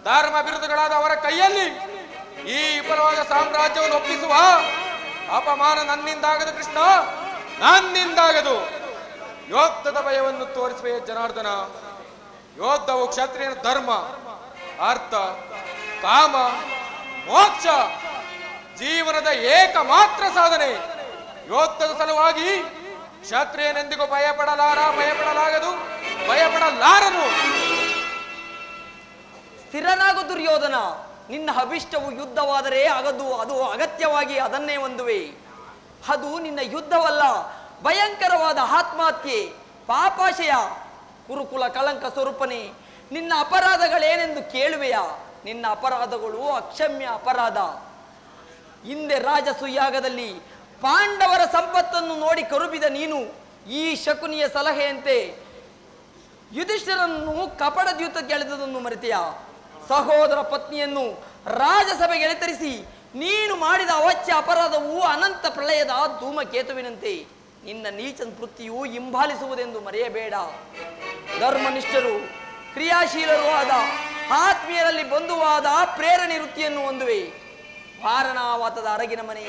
ಧರ್ಮ ವಿರುದ್ಧಗಳಾದ ಅವರ ಕೈಯಲ್ಲಿ ಈ ವಿಫಲವಾದ ಸಾಮ್ರಾಜ್ಯವನ್ನು ಒಪ್ಪಿಸುವ ಅಪಮಾನ ನನ್ನಿಂದಾಗದು ಕೃಷ್ಣ, ನನ್ನಿಂದಾಗದು. ಯೋಧದ ಭಯವನ್ನು ತೋರಿಸುವೆ ಜನಾರ್ದನ. ಯೋಧವು ಕ್ಷತ್ರಿಯನ ಧರ್ಮ, ಅರ್ಥ, ಕಾಮ, ಮೋಕ್ಷ, ಜೀವನ ಜೀವನದ ಏಕಮಾತ್ರ ಸಾಧನೆ. ಯೋಧದ ಸಲುವಾಗಿ ಕ್ಷತ್ರಿಯನೆಂದಿಗೂ ಭಯಪಡಲಾಗದು, ಭಯಪಡಲಾರನು. ಸ್ಥಿರನಾಗು ದುರ್ಯೋಧನ. ನಿನ್ನ ಅಭಿಷ್ಟವು ಯುದ್ಧವಾದರೆ ಅದು ಅಗತ್ಯವಾಗಿ ಅದನ್ನೇ ಹೊಂದುವೆ. ಅದು ನಿನ್ನ ಯುದ್ಧವಲ್ಲ, ಭಯಂಕರವಾದ ಆತ್ಮಹತ್ಯೆ, ಪಾಪಾಶಯ. ಕುರುಕುಲ ಕಳಂಕ ಸ್ವರೂಪನೇ, ನಿನ್ನ ಅಪರಾಧಗಳೇನೆಂದು ಕೇಳುವೆಯಾ? ನಿನ್ನ ಅಪರಾಧಗಳು ಅಕ್ಷಮ್ಯ ಅಪರಾಧ. ಹಿಂದೆ ರಾಜಸೂಯಾಗದಲ್ಲಿ ಪಾಂಡವರ ಸಂಪತ್ತನ್ನು ನೋಡಿ ಕರುಬಿದ ನೀನು ಈ ಶಕುನಿಯ ಸಲಹೆಯಂತೆ ಯುಧಿಷ್ಠಿರನ್ನು ಕಪಟ ದ್ಯೂತಕ್ಕೆ ಎಳೆದುದನ್ನು ಮರೆತೆಯಾ? ಸಹೋದರ ಪತ್ನಿಯನ್ನು ರಾಜಸಭೆಗೆ ಎಳೆತರಿಸಿ ನೀನು ಮಾಡಿದ ಅವಚ್ಯ ಅಪರಾಧವು ಅನಂತ ಪ್ರಳಯದ ಧೂಮಕೇತುವಿನಂತೆ. ನಿನ್ನ ನೀಚ ವೃತ್ತಿಯು ಹಿಂಬಾಲಿಸುವುದೆಂದು ಮರೆಯಬೇಡ. ಧರ್ಮನಿಷ್ಠರು, ಕ್ರಿಯಾಶೀಲರೂ ಆದ ಆತ್ಮೀಯರಲ್ಲಿ ಬಂಧುವಾದ ಪ್ರೇರಣೆ ವೃತ್ತಿಯನ್ನು ಹೊಂದುವೆ. ವಾರಣಾವತದ ಅರಗಿನ ಮನೆ,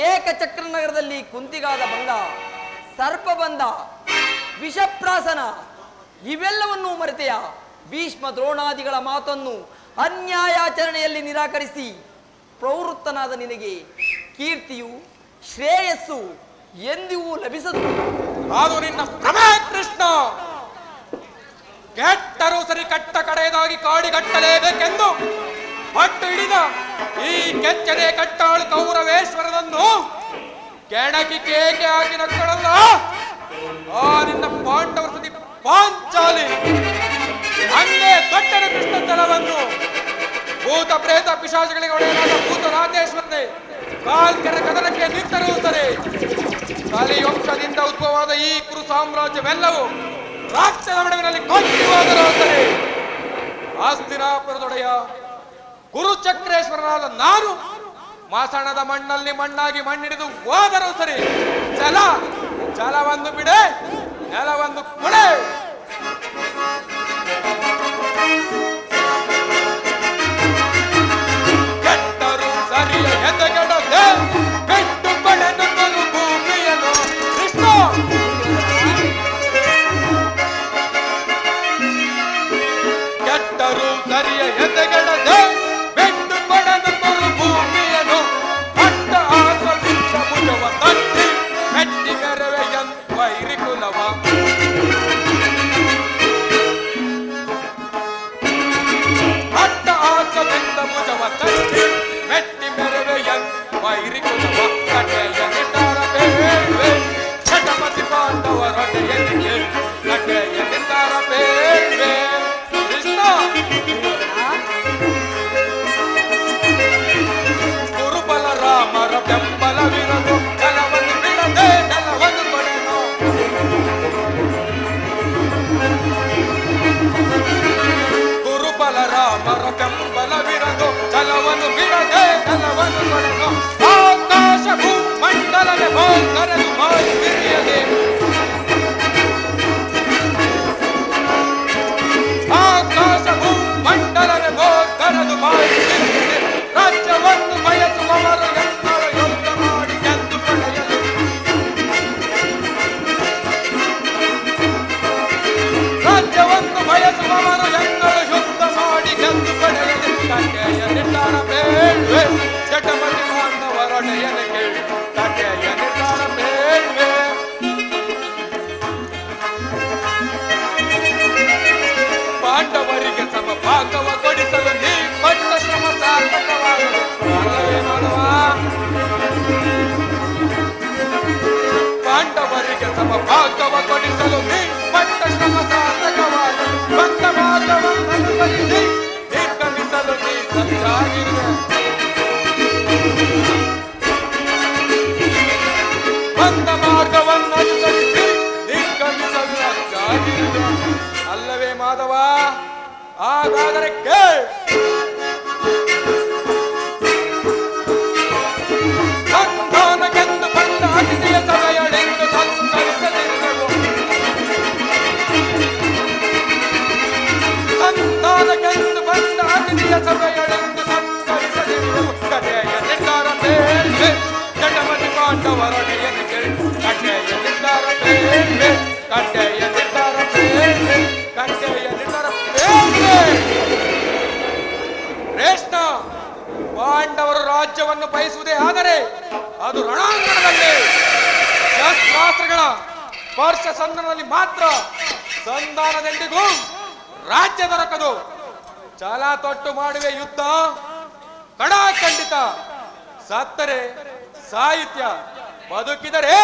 ಏಕಚಕ್ರ ನಗರದಲ್ಲಿ ಕುಂತಿಗಾದ ಬಂಧ, ಸರ್ಪಬಂಧ, ವಿಷಪ್ರಾಸನ ಇವೆಲ್ಲವನ್ನೂ ಮರೆತೆಯ? ಭೀಷ್ಮ ದ್ರೋಣಾದಿಗಳ ಮಾತನ್ನು ಅನ್ಯಾಯಾಚರಣೆಯಲ್ಲಿ ನಿರಾಕರಿಸಿ ಪ್ರವೃತ್ತನಾದ ನಿನಗೆ ಕೀರ್ತಿಯು ಶ್ರೇಯಸ್ಸು ಎಂದಿಗೂ ಲಭಿಸದು. ಅದು ನಿನ್ನ ಭ್ರಮೆ ಕೃಷ್ಣ. ಕೆಟ್ಟರೂ ಸರಿ ಕಟ್ಟ ಕಡೆಯದಾಗಿ ಕಾಡಿಗಟ್ಟಲೇಬೇಕೆಂದು ಪಟ್ಟು ಹಿಡಿದ ಈ ಕೆಚ್ಚನೆ ಕಟ್ಟಾಳು ಕೌರವೇಶ್ವರನನ್ನು ಕೆಣಕಿ ಕೇಕೆ ಹಾಕಿ ನಕ್ಕಳಲ್ಲ ಆ ನಿನ್ನ ಪಾಂಡವರ ಸತಿ ಪಾಂಚಾಲಿ. ಅಂದೇ ದೊಡ್ಡನ ಕೃಷ್ಣ ಜಲವನ್ನು ಭೂತ ಪ್ರೇತ ಪಿಶಾಚಗಳಿಗೆ ಒಡೆಯಲಾದ ಭೂತರಾಜೇಶ್ವರನೇ ಕಾಲ್ಕೆರೆ ಕದನಕ್ಕೆ ನಿಂತರುತ್ತಾರೆ. ಕಲಿವಂಶದಿಂದ ಉದ್ಭವವಾದ ಈ ಕುರು ಸಾಮ್ರಾಜ್ಯವೆಲ್ಲವೂ ರಾಕ್ಷಸ ನಡುವಿನಲ್ಲಿ ಕೊಂದಿವಾದರಾದರೆ ಆಸ್ತಿನಾಪುರದೊಡೆಯ ಕುರುಚಕ್ರೇಶ್ವರನಾದ ನಾನು ಮಾಸಣದ ಮಣ್ಣಲ್ಲಿ ಮಣ್ಣಾಗಿ ಮಣ್ಣಿಡಿದು ಹೋದರೂ ಸರಿ ಜಲವನ್ನು ಬಿಡೆ, ನೆಲವನ್ನು ಕೊಡೆ. ಕೆಟ್ಟರು ಸರಿಯ ಎದೆಗೆಡದೆ ಬಿಟ್ಟು ಪಡೆದು ಭೂಮಿಯನ್ನು ಕೃಷ್ಣ. ಕೆಟ್ಟರು ಸರಿಯ ಎದೆಗೆಡದೆ ಬಿಟ್ಟು ಪಡೆದು ಭೂಮಿಯನ್ನು ಅಟ್ಟ ಆಸದಿಂದ ಭುಜವ ತಟ್ಟಿ ಮೆಟ್ಟಿ ಮೆರವೆಯನ್ ವೈರಿ ಕುಲವ. ಅಟ್ಟ ಆಸದಿಂದ ಭುಜವ ತಟ್ಟಿ ಮೆಟ್ಟಿ ಮೆರವೆಯನ್ ವೈರಿ ಕುಲವ. ಕಟೆಯ ನಿಟ್ಟಾರ ಬೇಡ್ವೆ ಛಟಪತಿ ಪಾಂಡವರೊಡೆಯನಿಗೆ ಕಟೆಯ ನಿಟ್ಟಾರ ಬೇಡ್ವೆ. ಕೃಷ್ಣ ಗುರುಬಲ ರಾಮರ ಬೆಂಬಲವಿರದು ಜಲವನ್ನು ಬಿಡದೆ ನೆಲವನ್ನು ಕೊಡೆನು. ಗುರುಬಲ ರಾಮರ ಬೆಂಬಲವಿರದು ಜಲವನ್ನು ಬಿಡದೆ ನೆಲವನ್ನು ಕೊಡೆನು. ಆಕಾಶ ಭೂಮಂಡಲನೆ ಕರೆದು ಮಾಯಿ ಬಿರಿಯದೆ. ಆಕಾಶ ಭೂಮಂಡಲನೆ ಕರೆದು ಮಾಯಿ ಬಿರಿಯದೆ. ರಾಜ್ಯವನ್ನು ಬಯಸುವವರು ಎಲ್ಲರೂ ಯುದ್ಧ ಮಾಡಿ ಗೆದ್ದು ಪಡೆಯಲು. ರಾಜ್ಯವನ್ನು ಬಯಸುವವರು ಎಲ್ಲರೂ ಯುದ್ಧ ಮಾಡಿ ಗೆದ್ದು ಪಡೆಯಲು. ಕಟೆಯ ನಿಟ್ಟಾರ ಬೇಡ್ವೆ ಜಟಮತಿ ಪಾಂಡವರೊಡೆಯನ ಕೇಳಿ. ಕಟೆಯ ನಿಟ್ಟಾರ ಬೇಡ್ವೆ. ಪಾಂಡವರಿಗೆ ಸಮಭಾಗವ ಕೊಡಿಸಲು ನೀ ಪಟ್ಟ ಶ್ರಮ ಸಾರ್ಥಕವಾಗಲು. ಪಾಂಡವರಿಗೆ ಸಮಭಾಗವ ಕೊಡಿಸಲು ನೀ ಪಟ್ಟ ಶ್ರಮ ಸಾರ್ಥಕವಾಗಲು. ಬಂದ ಮಾರ್ಗವನ್ನು ಅನುಸರಿಸಿ ನಿರ್ಗಮಿಸಲು ನೀ ಸಜ್ಜಾಗಿರುವೆ. ಬಂದ ಮಾರ್ಗವನ್ನು ಅನುಸರಿಸಿ ನಿರ್ಗಮಿಸಲು ಸಜ್ಜಾಗಿರುವೆ. ಅಲ್ಲವೇ ಮಾಧವ? ಹಾಗಾದರೆ ಸಂಧಾನಕ್ಕೆಂದು ಬಂದ ಅತಿಥಿಯ ಸಭೆಯಳೆಂದು ಸಂತರಿಸದಿರುವೆವು. ಸಂಧಾನಕ್ಕೆಂದು ಬಂದ ಅತಿಥಿಯ ಸಭೆಯಳೆಂದು ಸಂತರಿಸದಿರುವೆವು. ಕಟೆಯ ನಿರ್ಧಾರ ಬೇಡ್ವೆ ಜಟಮತಿ ಪಾಂಡವರೊಡೆಯನ ಕೇಳಿ. ಕಟೆಯ ನಿರ್ಧಾರ ಬೇಡ್ವೆ, ಕಟೆಯ ನಿರ್ಧಾರ ಬೇಡ್ವೆ, ಕಟೆಯ ನಿರ್ಧಾರ ಬೇಡ್ವೆ. ಪಾಂಡವರು ರಾಜ್ಯವನ್ನು ಬಯಸುವುದೇ ಆದರೆ ಅದು ರಣಾಂಗಣದಲ್ಲಿ ಶಸ್ತ್ರಾಸ್ತ್ರಗಳ ಸ್ಪರ್ಶ ಸಂಧಾನದಲ್ಲಿ ಮಾತ್ರ. ಸಂಧಾನದೆಂದಿಗೂ ರಾಜ್ಯ ದೊರಕದು. ಛಲ ತೊಟ್ಟು ಮಾಡುವೆ ಯುದ್ಧ ಖಂಡಿತ. ಸತ್ತರೆ ಸಾಹಿತ್ಯ, ಬದುಕಿದರೆ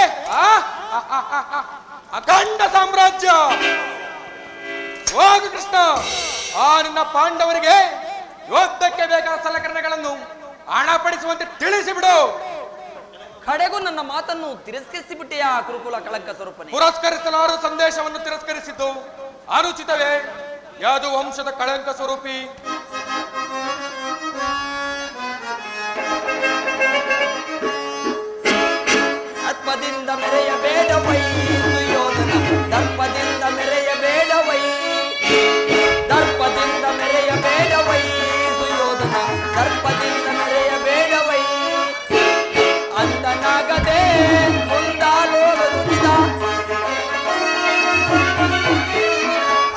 ಅಖಂಡ ಸಾಮ್ರಾಜ್ಯ. ಹೋಗು ಕೃಷ್ಣ, ಆ ನಿನ್ನ ಪಾಂಡವರಿಗೆ ಯುದ್ಧಕ್ಕೆ ಬೇಕಾದ ಸಲಕರಣೆಗಳನ್ನು ಹಣಪಡಿಸುವಂತೆ ತಿಳಿಸಿಬಿಡು. ಕಡೆಗೂ ನನ್ನ ಮಾತನ್ನು ತಿರಸ್ಕರಿಸಿ ಬಿಟ್ಟೆಯಾ ಕುರುಕುಲ ಕಳಂಕ ಸ್ವರೂಪನೇ? ಪುರಸ್ಕರಿಸಲಾರು ಸಂದೇಶವನ್ನು ತಿರಸ್ಕರಿಸಿದ್ದು ಅನುಚಿತವೇ? ಯಾವುದು ವಂಶದ ಕಳಂಕ ಸ್ವರೂಪಿ? ದರ್ಪದಿಂದ ಮೆರೆಯಬೇಡವೈ ಸುಯೋಧನ, ದರ್ಪದಿಂದ ಮೆರೆಯಬೇಡವೈ, ದರ್ಪದಿಂದ ಮೆರೆಯಬೇಡವೈ ಸುಯೋಧನ, ದರ್ಪದಿಂದ ಮೆರೆಯಬೇಡವೈ. ಅಂತನಾಗದೆ ಮುಂದಾಲೋಗದುಗಿದ,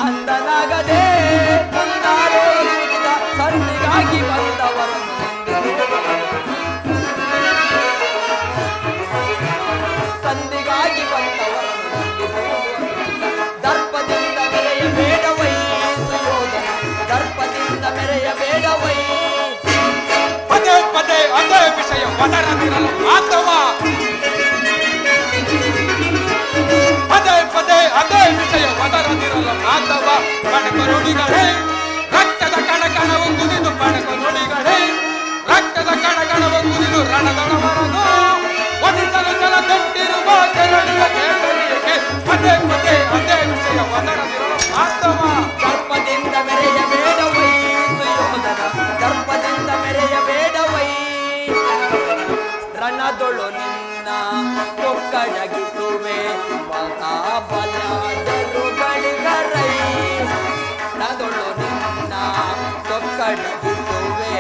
ಅಂತನಾಗದೆ ಮುಂದಾಲೋಗದುಗಿದ, ಸಂಧಿಗಾಗಿ ಬಂದವರನ್ನು ಸಂಧಿಗಾಗಿ ಬಂದವರನ್ನು ದರ್ಪದಿಂದ ಮೆರೆಯಬೇಡವೈ ಸುಯೋಧನ, ದರ್ಪದಿಂದ ಮೆರೆಯಬೇಡವೈ. ಪದೇ ಪದೇ ಅದೇ ವಿಷಯ ಒದರದಿರಲು ಅಥವಾ ಪದೇ ಪದೇ ಅದೇ ವಿಷಯ ಒದರದಿರಲು ಅಥವಾ ಕಣಕ ನುಡಿಗಳೇ ರಕ್ತದ ಕಣಕಣವು ಕುದಿದು ಕಣಕ ನುಡಿಗಳೇ ರಕ್ತದ ಕಣಕಣವು ರಣದೊಳವರದು ಒದಿಸಲು ಜಲದಂಟಿರುವ ಕೆರಳಿನ ಕೇಸರಿಯಕ್ಕೆ ಪದೇ ಪದೇ ಅದೇ ವಿಷಯ ಒದರದಿರಲು ಅಥವಾ ದರ್ಪದಿಂದ ಮೆರೆಯಬೇಡವೈ ಸುಯೋಧನ, ದರ್ಪದಿಂದ ಮೆರೆಯಬೇಡವೈ. ರಣದೊಳು ನಿನ್ನ ಕೊಕ್ಕಡಗಿಸುವೆ ಮಹಾಬಲದರುಗಳಿಗರೈ, ರಣದೊಳು ನಿನ್ನ ಕೊಕ್ಕಡಗಿಸುವೆ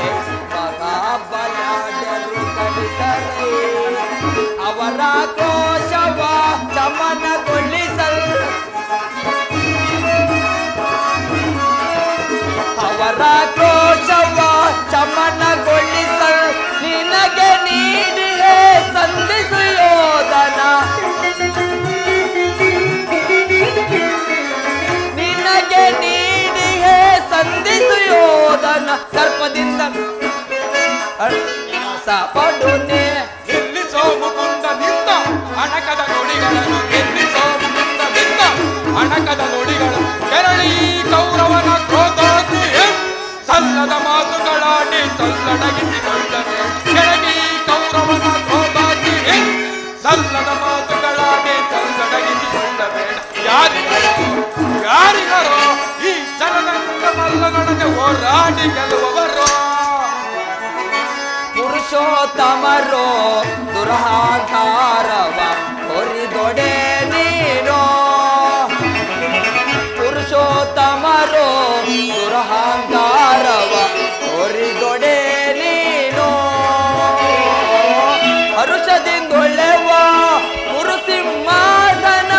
ಮಹಾಬಲದರುಗಳಿಗರೈ. ಅವರ ಕೋಶವ ದಮನಗೊಳಿಸಲ್, ಅವರ ಕೋಶವ ಶಮನಗೊಳಿಸಲ್ ನಿನಗೆ ನೀಡಿಯೇ ಸಂಧಿಸು ಯೋಧನ, ನಿನಗೆ ನೀಡಿಯೇ ಸಂಧಿಸು ಯೋಧನ. ಸರ್ಪದಿಂದ ಸಪಡುನೆ ನಿಲ್ಲಿಸೋ ಮುಕುಂದದಿಂದ ಅಣಕದ ನುಡಿಗಳನ್ನು, ನಿಲ್ಲಿಸೋ ಮುಕುಂದದಿಂದ ಅಣಕದ ನುಡಿಗಳು ಕೆರಳಿ ಕೌರವನ ಕ್ರೋಧಾಗ್ನಿ ಸಲ್ಲದ ಮಾತುಗಳಾಡಿ ಸಲ್ಲಡಗಿಸಿಕೊಂಡನೆ. ಕೆರಳಿ ಕೌರವನ ಕ್ರೋಧಾಗ್ನಿ ಸಲ್ಲದ ಮಾತುಗಳಾಡಿ ಸಲ್ಲಡಗಿಸಿಕೊಳ್ಳಬೇಡ. ಯಾರಿಗರೋ ಈ ಜನರಂಗ ಮಲ್ಲನೊಡನೆ ಹೋರಾಡಿ ಗೆಲ್ಲುವವರು ಪುರುಷೋತ್ತಮರೋ ದುರಹಂಕಾರವ ಹೊರಿದೊಡೆ ನೀನೋ, ಪುರುಷೋತ್ತಮರೋ ದುರಹಂಕಾರವ ಹೊರಿದೊಡೆ ನೀನೋ. ಹರುಷದಿಂದೊಳ್ಳೆವ ಕುರುಸಿಂಹಾಸನ,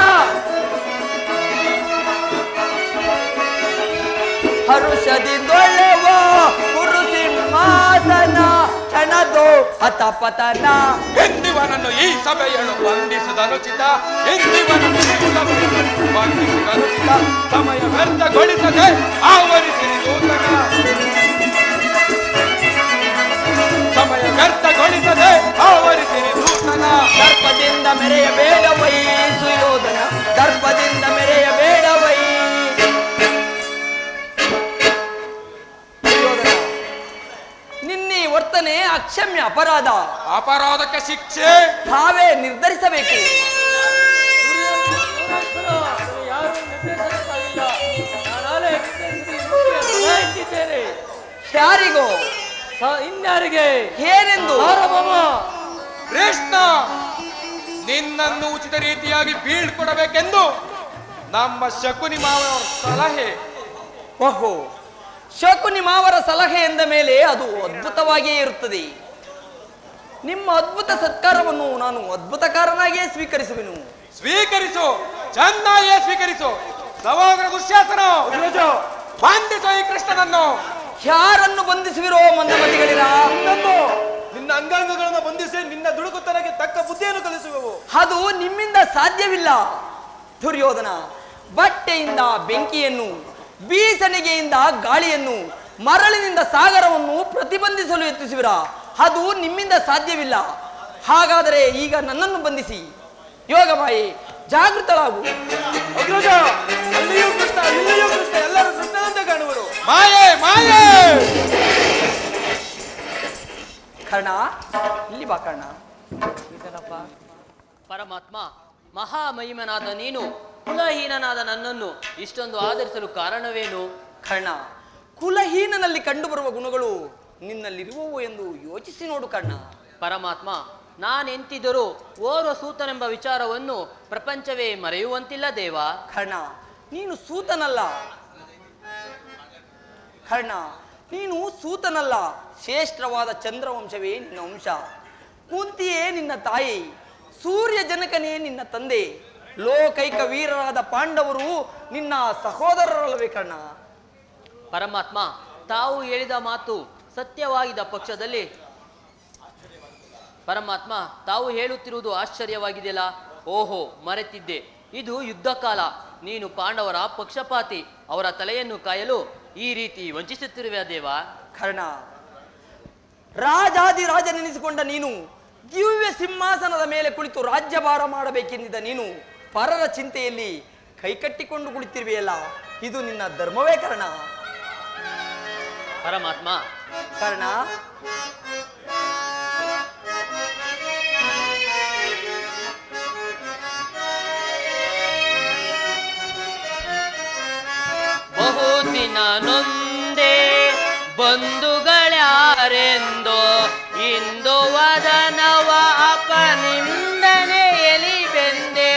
ಹರುಷದಿಂದೊಳ್ಳೆವ ಕುರುಸಿಂಹಾಸನ, ಕ್ಷಣದೋ ಹತಪತನ. ಎಂದಿವನನ್ನು ಈ ಸಭೆಯನ್ನು ವಂದಿಸುವುದನುಚಿತ, ಎಂದಿವನನ್ನು ಈ ಸಭೆಯನ್ನು ವಂದಿಸುವುದನುಚಿತ. ಸಮಯ ವ್ಯರ್ಥಗೊಳಿಸದೆ ಆವರಿಸಿರಿ ನೂತನ, ಸಮಯ ವ್ಯರ್ಥಗೊಳಿಸದೆ ಆವರಿಸಿರಿ ನೂತನ. ದರ್ಪದಿಂದ ಮೆರೆಯಬೇಡವೈ ಸುಯೋಧನ, ದರ್ಪದಿಂದ ಮೆರೆಯಬೇಡವೈ. ನಿನ್ನೆ ವರ್ತನೆ ಅಕ್ಷಮ್ಯ ಅಪರಾಧ, ಅಪರಾಧಕ್ಕೆ ಶಿಕ್ಷೆ ತಾವೇ ನಿರ್ಧರಿಸಬೇಕು. ಯಾರಿಗೋ ಇನ್ಯಾರಿಗೆ ಏನೆಂದು ಕೃಷ್ಣ ನಿನ್ನನ್ನು ಉಚಿತ ರೀತಿಯಾಗಿ ಬೀಳ್ಕೊಡಬೇಕೆಂದು ನಮ್ಮ ಶಕುನಿ ಮಾವನವರ ಸಲಹೆ. ಓಹೋ, ಶಕುನಿ ಮಾವರ ಸಲಹೆ ಎಂದ ಮೇಲೆ ಅದು ಅದ್ಭುತವಾಗಿಯೇ ಇರುತ್ತದೆ. ನಿಮ್ಮ ಅದ್ಭುತ ಸತ್ಕಾರವನ್ನು ನಾನು ಅದ್ಭುತಕಾರನಾಗಿಯೇ ಸ್ವೀಕರಿಸುವೆನು. ಸ್ವೀಕರಿಸು, ಚೆನ್ನಾಗಿಯೇ ಸ್ವೀಕರಿಸು. ಸಹೋದರ ದುಶ್ಯಾಸನ ಬಂಧಿಸು ಈ ಕೃಷ್ಣನನ್ನು. ಯಾರನ್ನು ಬಂಧಿಸುವಿರೋ ಮಂದಮತಿಗಳಿರ? ನಿನ್ನನ್ನು, ನಿನ್ನ ಅಂಗಾಂಗಗಳನ್ನು ಬಂಧಿಸಿ ನಿನ್ನ ದುಡುಕುತನಕ್ಕೆ ತಕ್ಕ ಬುದ್ಧಿಯನ್ನು ಕಲಿಸುವೆವು. ಅದು ನಿಮ್ಮಿಂದ ಸಾಧ್ಯವಿಲ್ಲ ದುರ್ಯೋಧನ. ಬಟ್ಟೆಯಿಂದ ಬೆಂಕಿಯನ್ನು, ಬೀಸಣಿಗೆಯಿಂದ ಗಾಳಿಯನ್ನು, ಮರಳಿನಿಂದ ಸಾಗರವನ್ನು ಪ್ರತಿಬಂಧಿಸಲು ಯತ್ನಿಸುವಿರ. ಅದು ನಿಮ್ಮಿಂದ ಸಾಧ್ಯವಿಲ್ಲ. ಹಾಗಾದರೆ ಈಗ ನನ್ನನ್ನು ಬಂಧಿಸಿ. ಯೋಗಮಾಯಿ, ಜಾಗೃತಳಾಗು. ಅಗ್ರಜ, ಅಲ್ಲಿಯೂ ಕೃಷ್ಣ, ಇಲ್ಲಿಯೂ ಕೃಷ್ಣ, ಎಲ್ಲರೂ ಕೃಷ್ಣನಂತೆ ಕಾಣುವರು. ಮಾಯೆ ಮಾಯೆ. ಕರ್ಣ, ಇಲ್ಲಿ ಬಾ ಕರ್ಣ. ಪರಮಾತ್ಮ, ಮಹಾಮಹಿಮನಾದ ನೀನು ಕುಲಹೀನನಾದ ನನ್ನನ್ನು ಇಷ್ಟೊಂದು ಆಧರಿಸಲು ಕಾರಣವೇನು? ಕರ್ಣ, ಕುಲಹೀನನಲ್ಲಿ ಕಂಡುಬರುವ ಗುಣಗಳು ನಿನ್ನಲ್ಲಿರುವವು ಎಂದು ಯೋಚಿಸಿ ನೋಡು ಕರ್ಣ. ಪರಮಾತ್ಮ, ನಾನೆಂತಿದರೂ ಓರ್ವ ಸೂತನೆಂಬ ವಿಚಾರವನ್ನು ಪ್ರಪಂಚವೇ ಮರೆಯುವಂತಿಲ್ಲ ದೇವ. ಕರ್ಣ, ನೀನು ಸೂತನಲ್ಲ. ಕರ್ಣ, ನೀನು ಸೂತನಲ್ಲ. ಶ್ರೇಷ್ಠವಾದ ಚಂದ್ರವಂಶವೇ ನಿನ್ನ ವಂಶ. ಕುಂತಿಯೇ ನಿನ್ನ ತಾಯಿ. ಸೂರ್ಯ ಜನಕನೇ ನಿನ್ನ ತಂದೆ. ಲೋಕೈಕ ವೀರರಾದ ಪಾಂಡವರು ನಿನ್ನ ಸಹೋದರರಲ್ಲವೇ ಕರ್ಣ? ಪರಮಾತ್ಮ, ತಾವು ಹೇಳಿದ ಮಾತು ಸತ್ಯವಾಗಿದ್ದ ಪಕ್ಷದಲ್ಲಿ ಪರಮಾತ್ಮ, ತಾವು ಹೇಳುತ್ತಿರುವುದು ಆಶ್ಚರ್ಯವಾಗಿದೆಯಲ್ಲ. ಓಹೋ, ಮರೆತಿದ್ದೆ. ಇದು ಯುದ್ಧ ಕಾಲ. ನೀನು ಪಾಂಡವರ ಪಕ್ಷಪಾತಿ. ಅವರ ತಲೆಯನ್ನು ಕಾಯಲು ಈ ರೀತಿ ವಂಚಿಸುತ್ತಿರುವೆ ದೇವ. ಕರ್ಣ, ರಾಜಾದಿರಾಜನೆನಿಸಿಕೊಂಡ ನೀನು ದಿವ್ಯ ಸಿಂಹಾಸನದ ಮೇಲೆ ಕುಳಿತು ರಾಜ್ಯಭಾರ ಮಾಡಬೇಕೆಂದಿದ್ದ ನೀನು ಪರರ ಚಿಂತೆಯಲ್ಲಿ ಕೈಕಟ್ಟಿಕೊಂಡು ಕುಳಿತಿರುವೆಯಲ್ಲ. ಇದು ನಿನ್ನ ಧರ್ಮವೇ ಕರ್ಣ? ಪರಮಾತ್ಮ, ಕರ್ಣ, ಬಹುದಿನ ನೊಂದೆ ಬಂಧುಗಳ್ಯಾರೆಂದೋ ಇಂದು ವದನವ ಅಪನಿಂದನೆಯಲಿ ಬೆಂದೆ.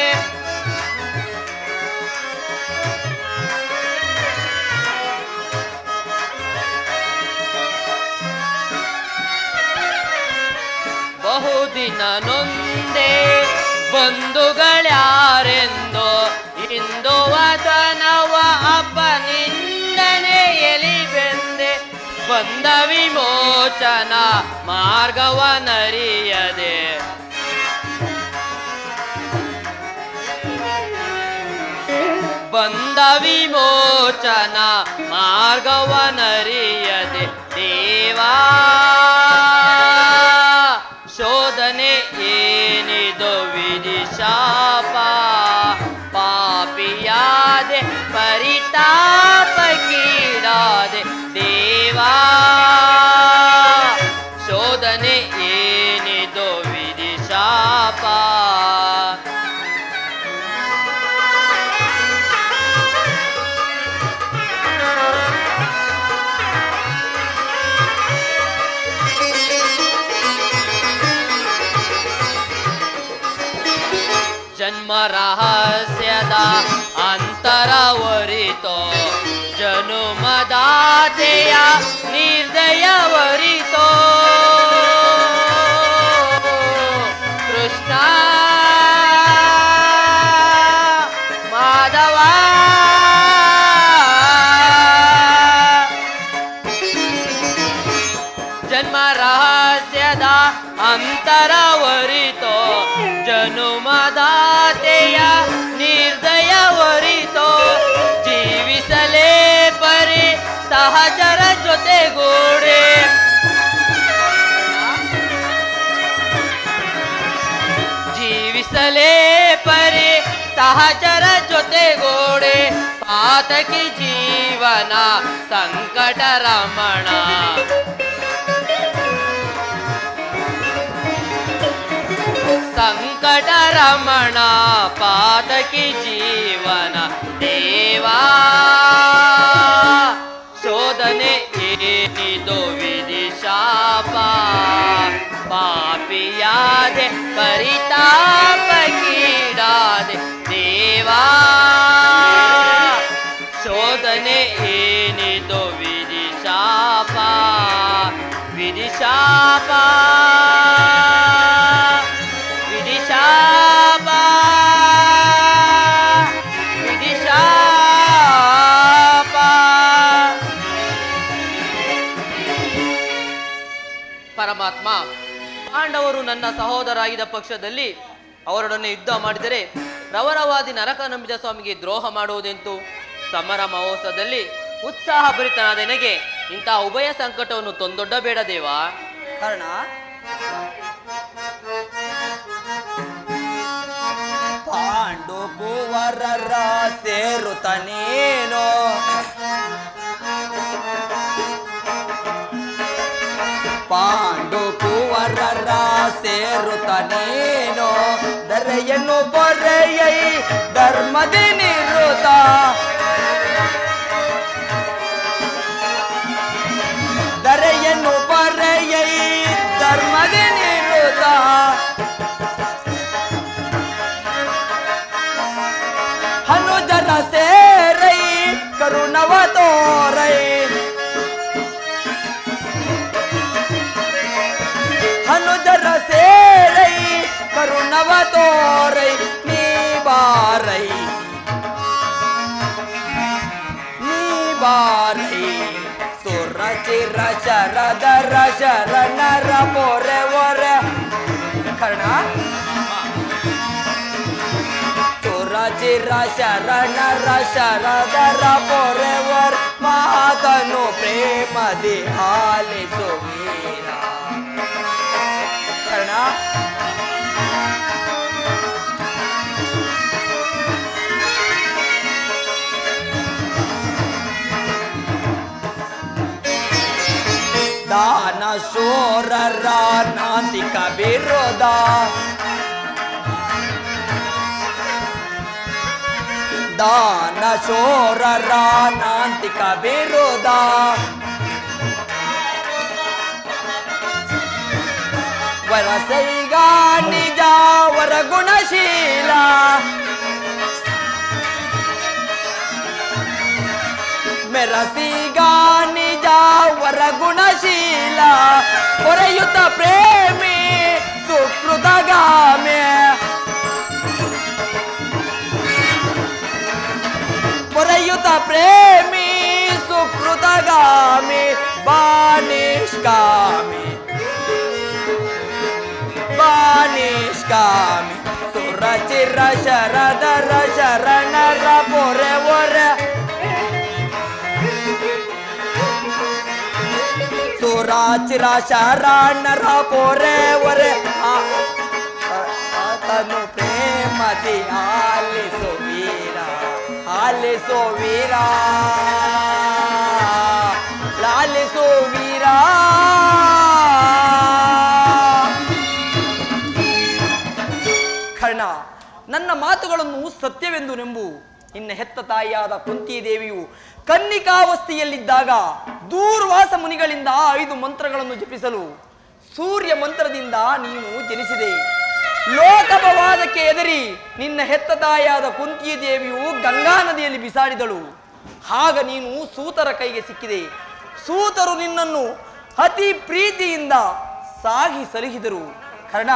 ಬಹುದಿನ ನೊಂದೆ ಬಂಧುಗಳ್ಯಾರೆಂದೋ ಇಂದು ವದನವ ಅಪನಿಂದನೆಯಲಿ ಬೆಂದೆ. ಬಂದ ವಿಮೋಚನ ಮಾರ್ಗವನರಿಯದೆ ಬಂದ ವಿಮೋಚನ ಮಾರ್ಗವನರಿಯದೆ ದೇವಾ ಶೋಧನೆ ಏನಿದು ವಿಧಿ ಶಾಪ. ಪಾಪಿಯಾದೆ ಪರಿತಾಪಕ್ಕೀಡಾದೆ ದೇವಾ ಶೋಧನೆ ಏನಿದು ವಿಧಿ ಶಾಪ. ಜನ್ಮ ರಹಸ್ಯದ ಅಂತರವರಿತೋ ಜನುಮದಾತೆಯ ನಿರ್ದಯವರಿತೋ ಕೃಷ್ಣ ಮಾಧವ ಜನ್ಮ ರಹಸ್ಯದ ಅಂತರವರಿತೋ ಜನುಮದಾತೆಯ ನಿರ್ದಯವರಿತೋ ಜೀವಿಸಲೇ ಪರಿ ಸಹಚರ ಜೊತೆಗೂಡೆ ಜೀವಿಸಲೇ ಪರಿ ಸಹಚರ ಜೊತೆಗೂಡೆ ಪಾತಕಿ ಜೀವನ ಸಂಕಟ ರಮಣ ಸಂಕಟ ರಮಣ ಪಾತಕಿ ಜೀವನ ದೇವಾ ಶೋಧನೆ ಏನಿದು ವಿಧಿ ಶಾಪ. ಪಾಪಿಯಾದೆ ಪರಿತಾಪಕ್ಕೀಡಾದೆ ದೇವಾ ಶೋಧನೆ ಏನಿದು ವಿಧಿ ಶಾಪ. ವಿಧಿ ಶಾಪ ವಿಧಿ ಶಾಪ ವಿಧಿ ಶಾಪ. ಸಹೋದರ ಆಗಿದ ಪಕ್ಷದಲ್ಲಿ ಅವರೊಡನೆ ಯುದ್ಧ ಮಾಡಿದರೆ ರವರವಾದಿ ನರಕ ನಂಬಿದ ಸ್ವಾಮಿಗೆ ದ್ರೋಹ ಮಾಡುವುದೆಂತು? ಸಮರ ಮಹೋತ್ಸವದಲ್ಲಿ ಉತ್ಸಾಹ ಭರಿತನಾದ ನನಗೆ ಇಂತಹ ಉಭಯ ಸಂಕಟವನ್ನು ತಂದೊಡ್ಡಬೇಡ ದೇವ. ಕಾರಣ ಪಾಂಡು ಕುವರರ ಸೇರುತ್ತನೇನೋ ಪಾಂಡು ಕುವರರ ಸೇರುತ್ತನೇನೋ ದರೆಯನ್ನು ಬರೆಯೈ ಧರ್ಮದಿ ನಿರುತ ದರೆಯನ್ನು ಬರೆಯೈ ಧರ್ಮದಿ ನಿರುತ ಹನುಜರ ಸೇರೈ ಕರುಣವ ತೋರೈ ಹನುಜರ ಸೇರೈ ಕರುಣವ ತೋರೈ ನೀ ಬಾರೈ ಸುರ ಚಿರ ಶರದರ ಶರಣರ ಪೊರೆ ಒರೆ ಕರ್ಣ ಸುರ ಚಿರ ಶರಣರ ಶರದರ ಪೊರೆ ಒರೆ ಮಾತನು ಪ್ರೇಮದಿ ಆಲಿಸು ವೀರ ಕರ್ಣ ದಾನ ಶೋರರ ನಾಂತಿಕ ವಿರೋಧ ದಾನ ಶೋರರ ನಾಂತಿಕ ವಿರೋಧ ವರಸೈಗ ನಿಜ ವರ ಗುಣಶೀಲ ಮೆರಸಿಗ ನಿಜ ವರ ಗುಣಶೀಲ ಹೊರೆಯುತ ಪ್ರೇಮಿ ಸುಕೃತಗಾಮೆ ಹೊರೆಯುತ ಪ್ರೇಮಿ ಸುಕೃತಗಾಮಿ ಬಾನಿಷ್ಕಾಮಿ ಬಾನಿಷ್ಕಾಮಿ ಸುರ ಚಿರ ಶರದರ ಶರಣರ ಪೊರೆ ಒರೆ ಸುರ ಚಿರ ಶರಣರ ಪೊರೆ ಒರೆ ಆತನು ಪ್ರೇಮದಿ ಆಲಿಸು ವೀರ ಆಲಿಸು ವೀರ ಲಾಲಿಸು ವೀರ ಕರ್ಣ, ನನ್ನ ಮಾತುಗಳನ್ನು ಸತ್ಯವೆಂದು ನಂಬು. ನಿನ್ನ ಹೆತ್ತ ತಾಯಿಯಾದ ಕುಂತಿ ದೇವಿಯು ಕನ್ನಿಕಾವಸ್ಥೆಯಲ್ಲಿದ್ದಾಗ ದೂರ್ವಾಸ ಮುನಿಗಳಿಂದ 5 ಮಂತ್ರಗಳನ್ನು ಜಪಿಸಲು ಸೂರ್ಯ ಮಂತ್ರದಿಂದ ನೀನು ಜನಿಸಿದೆ. ಲೋಕಪವಾದಕ್ಕೆ ಎದರಿ ನಿನ್ನ ಹೆತ್ತ ತಾಯಿಯಾದ ಕುಂತಿ ದೇವಿಯು ಗಂಗಾ ನದಿಯಲ್ಲಿ ಬಿಸಾಡಿದಳು. ಆಗ ನೀನು ಸೂತರ ಕೈಗೆ ಸಿಕ್ಕಿದೆ. ಸೂತರು ನಿನ್ನನ್ನು ಅತಿ ಪ್ರೀತಿಯಿಂದ ಸಾಗಿ ಸಲಹಿದರು. ಕರ್ಣ,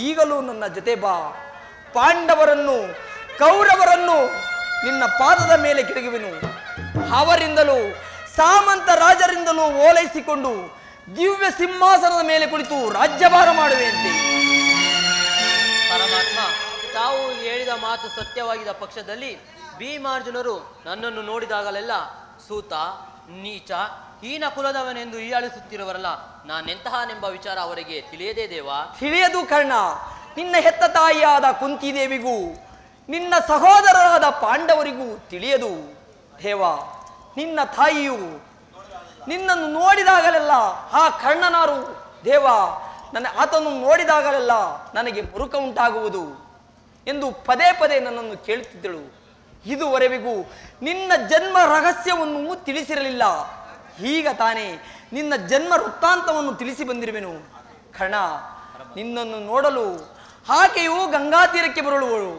ಈಗಲೂ ನನ್ನ ಜೊತೆ ಬಾ. ಪಾಂಡವರನ್ನು ಕೌರವರನ್ನು ನಿನ್ನ ಪಾದದ ಮೇಲೆ ಕೆಡಗುವೆನು. ಅವರಿಂದಲೂ ಸಾಮಂತ ರಾಜರಿಂದಲೂ ಓಲೈಸಿಕೊಂಡು ದಿವ್ಯ ಸಿಂಹಾಸನದ ಮೇಲೆ ಕುಳಿತು ರಾಜ್ಯಭಾರ ಮಾಡುವೆಂತೆ. ಪರಮಾತ್ಮ, ತಾವು ಹೇಳಿದ ಮಾತು ಸತ್ಯವಾಗಿದ್ದ ಪಕ್ಷದಲ್ಲಿ ಭೀಮಾರ್ಜುನರು ನನ್ನನ್ನು ನೋಡಿದಾಗಲೆಲ್ಲ ಸೂತ, ನೀಚ, ಹೀನ ಕುಲದವನೆಂದು ಹೀಯಾಳಿಸುತ್ತಿರುವರಲ್ಲ, ನಾನೆಂತಹನೆಂಬ ವಿಚಾರ ಅವರಿಗೆ ತಿಳಿಯದೇ ದೇವಾ? ತಿಳಿಯದು ಕರ್ಣ. ನಿನ್ನ ಹೆತ್ತ ತಾಯಿಯಾದ ಕುಂತಿದೇವಿಗೂ ನಿನ್ನ ಸಹೋದರರಾದ ಪಾಂಡವರಿಗೂ ತಿಳಿಯದು ದೇವ. ನಿನ್ನ ತಾಯಿಯು ನಿನ್ನನ್ನು ನೋಡಿದಾಗಲೆಲ್ಲ ಆ ಕರ್ಣನಾರು ದೇವ, ಆತನು ನೋಡಿದಾಗಲೆಲ್ಲ ನನಗೆ ಮುರುಕ ಉಂಟಾಗುವುದು ಎಂದು ಪದೇ ಪದೇ ನನ್ನನ್ನು ಕೇಳುತ್ತಿದ್ದಳು. ಇದುವರೆವಿಗೂ ನಿನ್ನ ಜನ್ಮ ರಹಸ್ಯವನ್ನು ತಿಳಿಸಿರಲಿಲ್ಲ. ಈಗ ತಾನೇ ನಿನ್ನ ಜನ್ಮ ವೃತ್ತಾಂತವನ್ನು ತಿಳಿಸಿ ಬಂದಿರುವೆನು. ಕರ್ಣ, ನಿನ್ನನ್ನು ನೋಡಲು ಆಕೆಯು ಗಂಗಾ ತೀರಕ್ಕೆ ಬರಳುವಳು.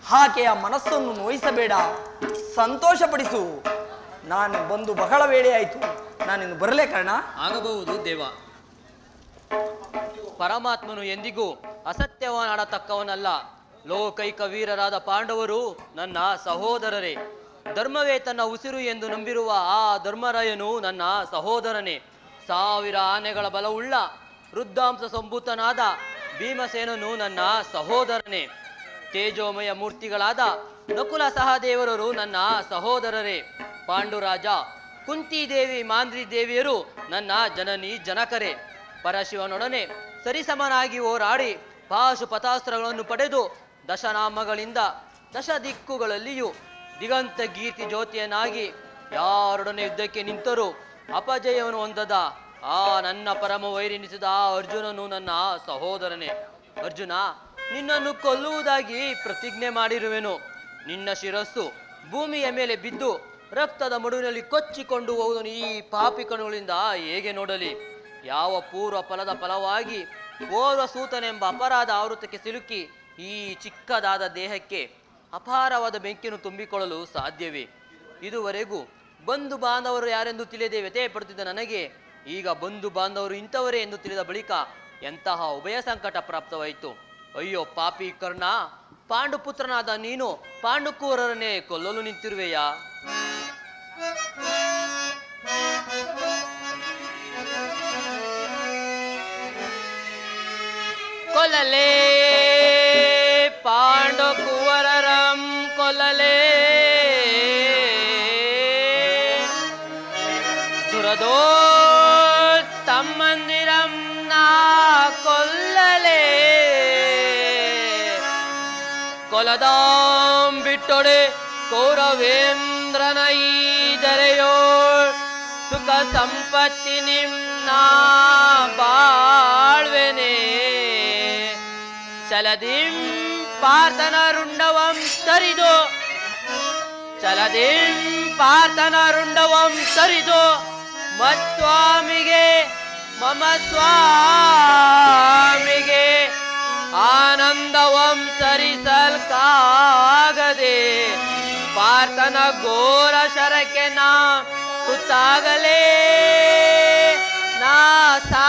ಆಕೆಯ ಮನಸ್ಸನ್ನು ನೋಯಿಸಬೇಡ, ಸಂತೋಷಪಡಿಸು. ನಾನು ಬಂದು ಬಹಳ ವೇಳೆ ಆಯಿತು, ನಾನಿನ್ನು ಬರಲೇ ಕರ್ಣ? ಆಗಬಹುದು ದೇವ. ಪರಮಾತ್ಮನು ಎಂದಿಗೂ ಅಸತ್ಯವನ್ನಾಡತಕ್ಕವನಲ್ಲ. ಲೋಕೈಕ ವೀರರಾದ ಪಾಂಡವರು ನನ್ನ ಸಹೋದರರೇ. ಧರ್ಮವೇ ತನ್ನ ಉಸಿರು ಎಂದು ನಂಬಿರುವ ಆ ಧರ್ಮರಾಯನು ನನ್ನ ಸಹೋದರನೇ. 1000 ಆನೆಗಳ ಬಲವುಳ್ಳ ವೃದ್ಧಾಂಶ ಸಂಭೂತನಾದ ಭೀಮಸೇನನು ನನ್ನ ಸಹೋದರನೇ. ತೇಜೋಮಯ ಮೂರ್ತಿಗಳಾದ ನಕುಲ ಸಹದೇವರರು ನನ್ನ ಸಹೋದರರೇ. ಪಾಂಡುರಾಜ, ಕುಂತಿದೇವಿ, ಮಾಂದ್ರಿ ದೇವಿಯರು ನನ್ನ ಜನನಿ ಜನಕರೇ. ಪರಶಿವನೊಡನೆ ಸರಿಸಮನಾಗಿ ಹೋರಾಡಿ ಪಾಶುಪತಾಸ್ತ್ರಗಳನ್ನು ಪಡೆದು ದಶನಾಮಗಳಿಂದ ದಶ ದಿಕ್ಕುಗಳಲ್ಲಿಯೂ ದಿಗಂತ ಗೀರ್ತಿ ಜ್ಯೋತಿಯನ್ನಾಗಿ ಯಾರೊಡನೆ ಯುದ್ಧಕ್ಕೆ ನಿಂತರೂ ಅಪಜಯವನ್ನು ಹೊಂದದ ಆ ನನ್ನ ಪರಮ ವೈರಿನಿಸಿದ ಆ ಅರ್ಜುನನು ನನ್ನ ಸಹೋದರನೇ. ಅರ್ಜುನ, ನಿನ್ನನ್ನು ಕೊಲ್ಲುವುದಾಗಿ ಪ್ರತಿಜ್ಞೆ ಮಾಡಿರುವೆನು. ನಿನ್ನ ಶಿರಸ್ಸು ಭೂಮಿಯ ಮೇಲೆ ಬಿದ್ದು ರಕ್ತದ ಮಡುವಿನಲ್ಲಿ ಕೊಚ್ಚಿಕೊಂಡು ಹೋಗುವುದನ್ನು ಈ ಪಾಪಿ ಕಣ್ಣುಗಳಿಂದ ಹೇಗೆ ನೋಡಲಿ? ಯಾವ ಪೂರ್ವ ಫಲದ ಫಲವಾಗಿ ಓರ್ವ ಸೂತನೆಂಬ ಅಪರಾಧ ಆವೃತ್ತಕ್ಕೆ ಸಿಲುಕಿ ಈ ಚಿಕ್ಕದಾದ ದೇಹಕ್ಕೆ ಅಪಾರವಾದ ಬೆಂಕಿಯನ್ನು ತುಂಬಿಕೊಳ್ಳಲು ಸಾಧ್ಯವೇ? ಇದುವರೆಗೂ ಬಂಧು ಬಾಂಧವರು ಯಾರೆಂದು ತಿಳಿಯದೆ ವ್ಯಥೆ ಪಡುತ್ತಿದ್ದ ನನಗೆ ಈಗ ಬಂಧು ಬಾಂಧವರು ಇಂಥವರೇ ಎಂದು ತಿಳಿದ ಬಳಿಕ ಎಂತಹ ಉಭಯ ಸಂಕಟ ಪ್ರಾಪ್ತವಾಯಿತು. ಅಯ್ಯೋ ಪಾಪಿ ಕರ್ಣ, ಪಾಂಡುಪುತ್ರನಾದ ನೀನು ಪಾಂಡುಕೂರರನ್ನೇ ಕೊಲ್ಲಲು ನಿಂತಿರುವೆಯಾ? ಕೊಲ್ಲಲೇ ಪಾಂಡುಕುವರರಂ ಕೊಲ್ಲಲೇ, ದುರದೋ ತಮ್ಮಂದಿರಂ ನಾ ಕೊಲ್ಲಲೇ, ಕೊಲದಾಂ ಬಿಟ್ಟೊಡೆ ಕೌರವೇಂದ್ರನ ಈ ದರೆಯೋಳ್ ಸುಖ ಸಂಪತ್ತಿ ನಿಮ್ನ ಬಾಳ್ವೆನೆ, ಚಲದಿಂ ಪಾರ್ಥನ ರುಂಡವಂ ತರಿದು, ಚಲದಿಂ ಪಾರ್ಥನ ರುಂಡವಂ ತರಿದು ಮತ್ಸ್ವಾಮಿಗೆ ಮಮ ಸ್ವಾಮಿಗೆ ಆನಂದವಂ ಸರಿಸಲ್ಕಾಗದೆ, ಪಾರ್ಥನ ಘೋರ ಶರಕ್ಕೆ ನಾ ತುತ್ತಾಗಲೇ ನಾ ಸಾ